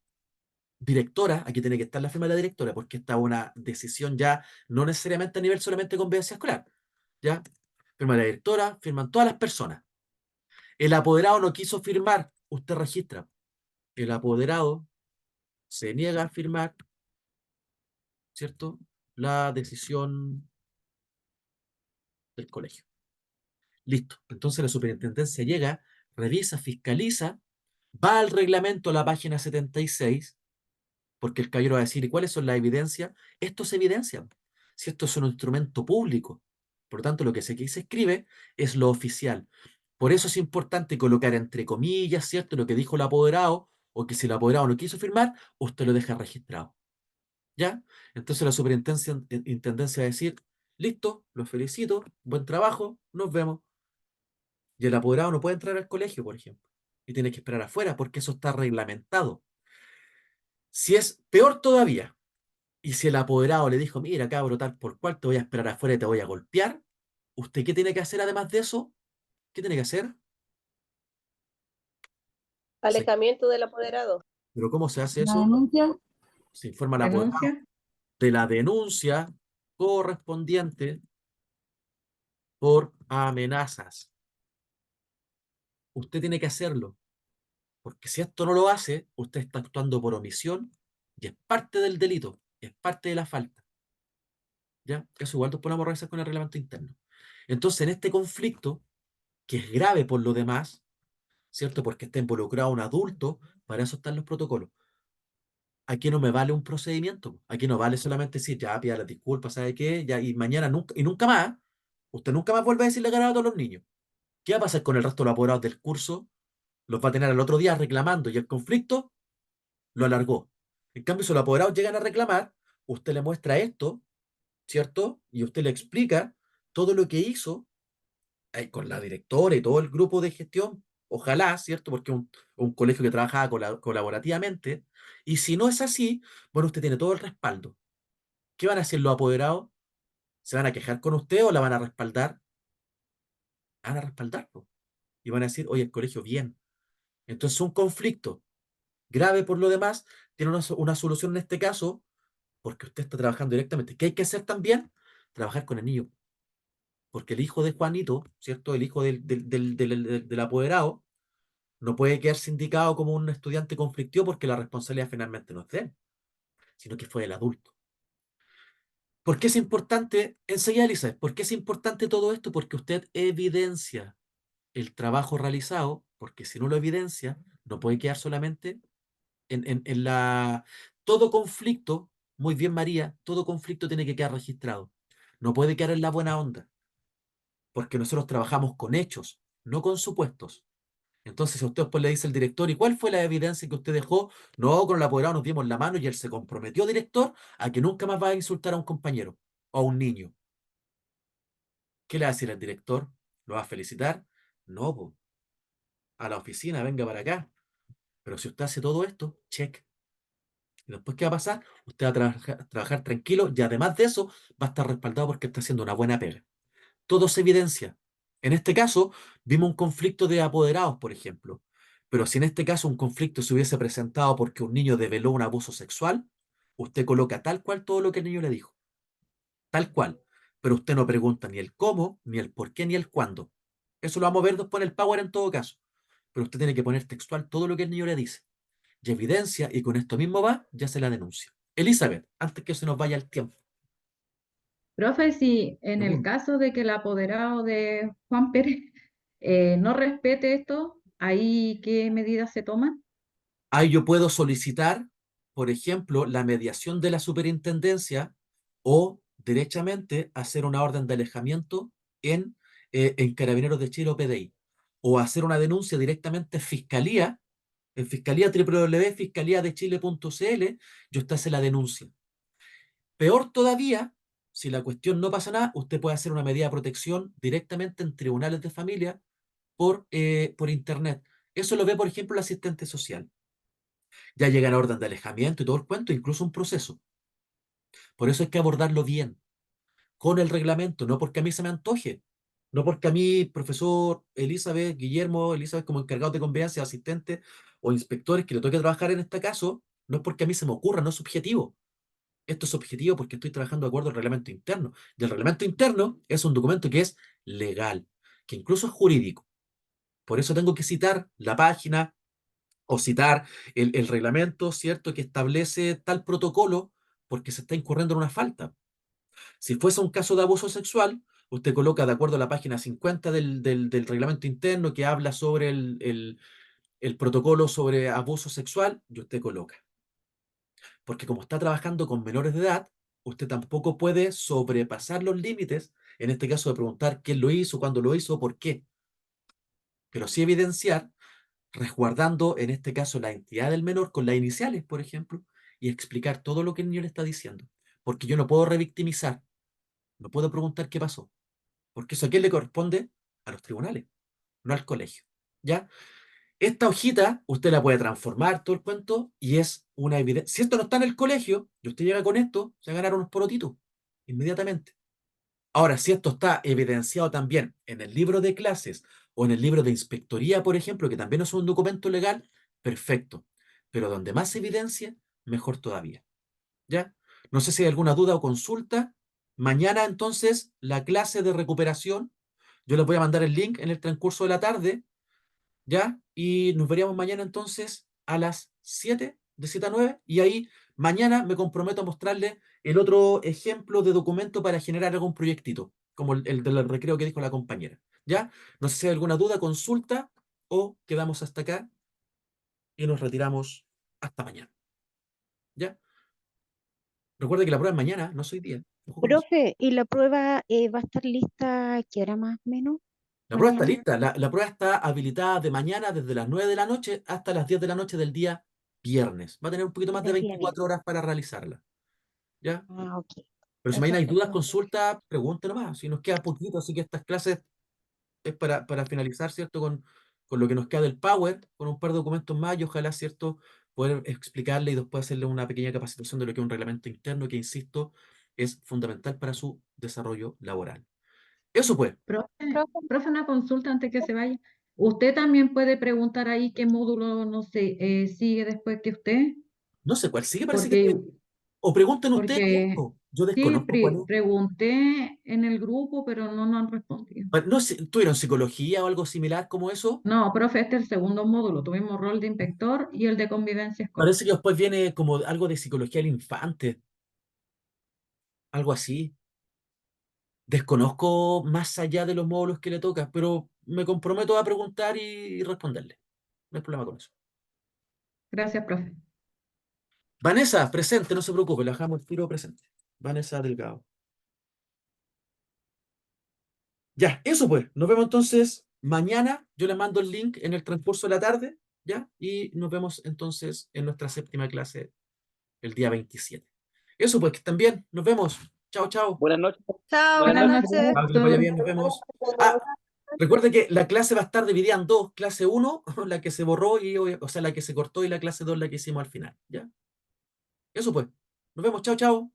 directora, aquí tiene que estar la firma de la directora, porque esta es una decisión ya no necesariamente a nivel solamente de convivencia escolar. ¿Ya? Firma la directora, firman todas las personas. El apoderado no quiso firmar, usted registra. El apoderado se niega a firmar, ¿cierto? La decisión del colegio. Listo. Entonces la superintendencia llega, revisa, fiscaliza, va al reglamento a la página 76, porque el caballero va a decir, ¿y cuáles son las evidencias? Esto se evidencia. Si esto es un instrumento público. Por lo tanto, lo que se escribe es lo oficial. Por eso es importante colocar entre comillas, ¿cierto? Lo que dijo el apoderado, o que si el apoderado no quiso firmar, usted lo deja registrado. ¿Ya? Entonces la superintendencia va a decir, listo, lo felicito, buen trabajo, nos vemos. Y el apoderado no puede entrar al colegio, por ejemplo. Y tiene que esperar afuera porque eso está reglamentado. Si es peor todavía, y si el apoderado le dijo, mira, cabro, tal por cual, te voy a esperar afuera y te voy a golpear, ¿usted qué tiene que hacer además de eso? ¿Qué tiene que hacer? Sí. Alejamiento del apoderado. ¿Pero cómo se hace ¿La eso? denuncia? Se informa al apoderado ¿Denuncia? de la denuncia correspondiente por amenazas. Usted tiene que hacerlo, porque si esto no lo hace, usted está actuando por omisión y es parte del delito, es parte de la falta. ¿Ya? Eso igual nos ponemos a revisar con el reglamento interno. Entonces, en este conflicto, que es grave por lo demás, ¿cierto? Porque está involucrado un adulto, para eso están los protocolos. Aquí no me vale un procedimiento, aquí no vale solamente decir, ya, pida las disculpas, ¿sabe qué? Ya, y mañana nunca, y nunca más, usted nunca más vuelve a decirle cara a todos los niños. ¿Qué va a pasar con el resto de los apoderados del curso? Los va a tener al otro día reclamando y el conflicto lo alargó. En cambio, si los apoderados llegan a reclamar, usted le muestra esto, ¿cierto? Y usted le explica todo lo que hizo con la directora y todo el grupo de gestión, ojalá, ¿cierto? Porque es un colegio que trabaja colaborativamente. Y si no es así, bueno, usted tiene todo el respaldo. ¿Qué van a hacer los apoderados? ¿Se van a quejar con usted o la van a respaldar? Van a respaldarlo. Y van a decir, oye, el colegio bien. Entonces, un conflicto grave por lo demás tiene una solución en este caso, porque usted está trabajando directamente. ¿Qué hay que hacer también? Trabajar con el niño. Porque el hijo de Juanito, ¿cierto? El hijo del apoderado, no puede quedar sindicado como un estudiante conflictivo porque la responsabilidad finalmente no es de él, sino que fue el adulto. ¿Por qué es importante? Enseguida, Elisa, ¿por qué es importante todo esto? Porque usted evidencia el trabajo realizado, porque si no lo evidencia, no puede quedar solamente en la... Todo conflicto, muy bien María, todo conflicto tiene que quedar registrado. No puede quedar en la buena onda, porque nosotros trabajamos con hechos, no con supuestos. Entonces, si a usted después le dice el director, ¿y cuál fue la evidencia que usted dejó? No, con el apoderado nos dimos la mano y él se comprometió, director, a que nunca más va a insultar a un compañero o a un niño. ¿Qué le va a decir el director? ¿Lo va a felicitar? No, po. A la oficina, venga para acá. Pero si usted hace todo esto, check. ¿Y después qué va a pasar? Usted va a trabajar tranquilo y además de eso va a estar respaldado porque está haciendo una buena pega. Todo se evidencia. En este caso, vimos un conflicto de apoderados, por ejemplo. Pero si en este caso un conflicto se hubiese presentado porque un niño develó un abuso sexual, usted coloca tal cual todo lo que el niño le dijo. Tal cual. Pero usted no pregunta ni el cómo, ni el por qué, ni el cuándo. Eso lo vamos a ver después en el Power en todo caso. Pero usted tiene que poner textual todo lo que el niño le dice. Y evidencia, y con esto mismo va, ya se la denuncia. Elizabeth, antes que se nos vaya el tiempo. Profe, si en el Pregunta. caso de que el apoderado de Juan Pérez no respete esto, ¿ahí qué medidas se toman? Ahí yo puedo solicitar, por ejemplo, la mediación de la superintendencia o derechamente hacer una orden de alejamiento en Carabineros de Chile o PDI. O hacer una denuncia directamente en Fiscalía www.fiscaliadechile.cl, yo usted hace la denuncia. Peor todavía, si la cuestión no pasa nada, usted puede hacer una medida de protección directamente en tribunales de familia por internet. Eso lo ve, por ejemplo, el asistente social. Ya llegan a orden de alejamiento y todo el cuento, incluso un proceso. Por eso hay que abordarlo bien, con el reglamento, no porque a mí se me antoje, no porque a mí, profesor Elizabeth, Guillermo, Elizabeth, como encargados de convivencia, asistentes o inspectores que le toque trabajar en este caso, no es porque a mí se me ocurra, no es subjetivo. Esto es objetivo porque estoy trabajando de acuerdo al reglamento interno. Y el reglamento interno es un documento que es legal, que incluso es jurídico. Por eso tengo que citar la página o citar el reglamento, ¿cierto?, que establece tal protocolo porque se está incurriendo en una falta. Si fuese un caso de abuso sexual, usted coloca de acuerdo a la página 50 del reglamento interno que habla sobre el protocolo sobre abuso sexual, y usted coloca. Porque como está trabajando con menores de edad, usted tampoco puede sobrepasar los límites, en este caso de preguntar quién lo hizo, cuándo lo hizo, por qué. Pero sí evidenciar, resguardando en este caso la identidad del menor con las iniciales, por ejemplo, y explicar todo lo que el niño le está diciendo. Porque yo no puedo revictimizar, no puedo preguntar qué pasó, porque eso a quién le corresponde, a los tribunales, no al colegio. ¿Ya? Esta hojita usted la puede transformar todo el cuento y es una evidencia. Si esto no está en el colegio y usted llega con esto, se va a ganar unos porotitos inmediatamente. Ahora, si esto está evidenciado también en el libro de clases o en el libro de inspectoría, por ejemplo, que también es un documento legal, perfecto. Pero donde más se evidencia, mejor todavía. ¿Ya? No sé si hay alguna duda o consulta. Mañana, entonces, la clase de recuperación. Yo les voy a mandar el link en el transcurso de la tarde, ¿ya? Y nos veríamos mañana, entonces, a las 7, de 7 a 9. Y ahí, mañana me comprometo a mostrarles el otro ejemplo de documento para generar algún proyectito, como el del recreo que dijo la compañera. ¿Ya? No sé si hay alguna duda, consulta, o quedamos hasta acá y nos retiramos hasta mañana. ¿Ya? Recuerde que la prueba es mañana, no soy día. Ojo con eso. Profe, ¿y la prueba va a estar lista a qué hora más o menos? La prueba está Mañana. lista. La prueba está habilitada de mañana desde las 9 de la noche hasta las 10 de la noche del día viernes. Va a tener un poquito más de Del día viernes. 24 horas para realizarla. ¿Ya? Ah, ok. Pero si mañana hay Perfecto, dudas, profe. consulta, pregunte nomás. Si nos queda poquito, así que estas clases es para finalizar, ¿cierto? Con lo que nos queda del Power, con un par de documentos más y ojalá, ¿cierto?, poder explicarle y después hacerle una pequeña capacitación de lo que es un reglamento interno que, insisto, es fundamental para su desarrollo laboral. Eso pues, Profe, profe, una consulta antes que se vaya. ¿Usted también puede preguntar ahí qué módulo, no sé, sigue después que usted? no sé cuál sigue, parece que Porque, o pregunten ustedes porque mismos. Yo sí, desconozco cuál es. pregunté en el grupo, pero no nos han respondido. No sé, ¿tuvieron psicología o algo similar como eso? No, profe, este es el segundo módulo. Tuvimos rol de inspector y el de convivencia escolar. Parece que después viene como algo de psicología del infante, algo así. Desconozco más allá de los módulos que le toca, pero me comprometo a preguntar y responderle. No hay problema con eso. Gracias, profe. Vanessa, presente, no se preocupe, le dejamos el tiro presente. Vanessa Delgado. Ya, eso pues. Nos vemos entonces mañana. Yo le mando el link en el transcurso de la tarde, ¿ya? Y nos vemos entonces en nuestra séptima clase el día 27. Eso pues, que estén bien. Nos vemos. Chao, chao. Buenas noches. Chao, Buenas Buenas noches. noches, Chao, que les vaya doctor. bien, nos vemos. Ah, recuerde que la clase va a estar dividida en dos. Clase 1, la que se borró, o sea, la que se cortó, y la clase 2, la que hicimos al final, ¿ya? Eso pues. Nos vemos. Chao, chao.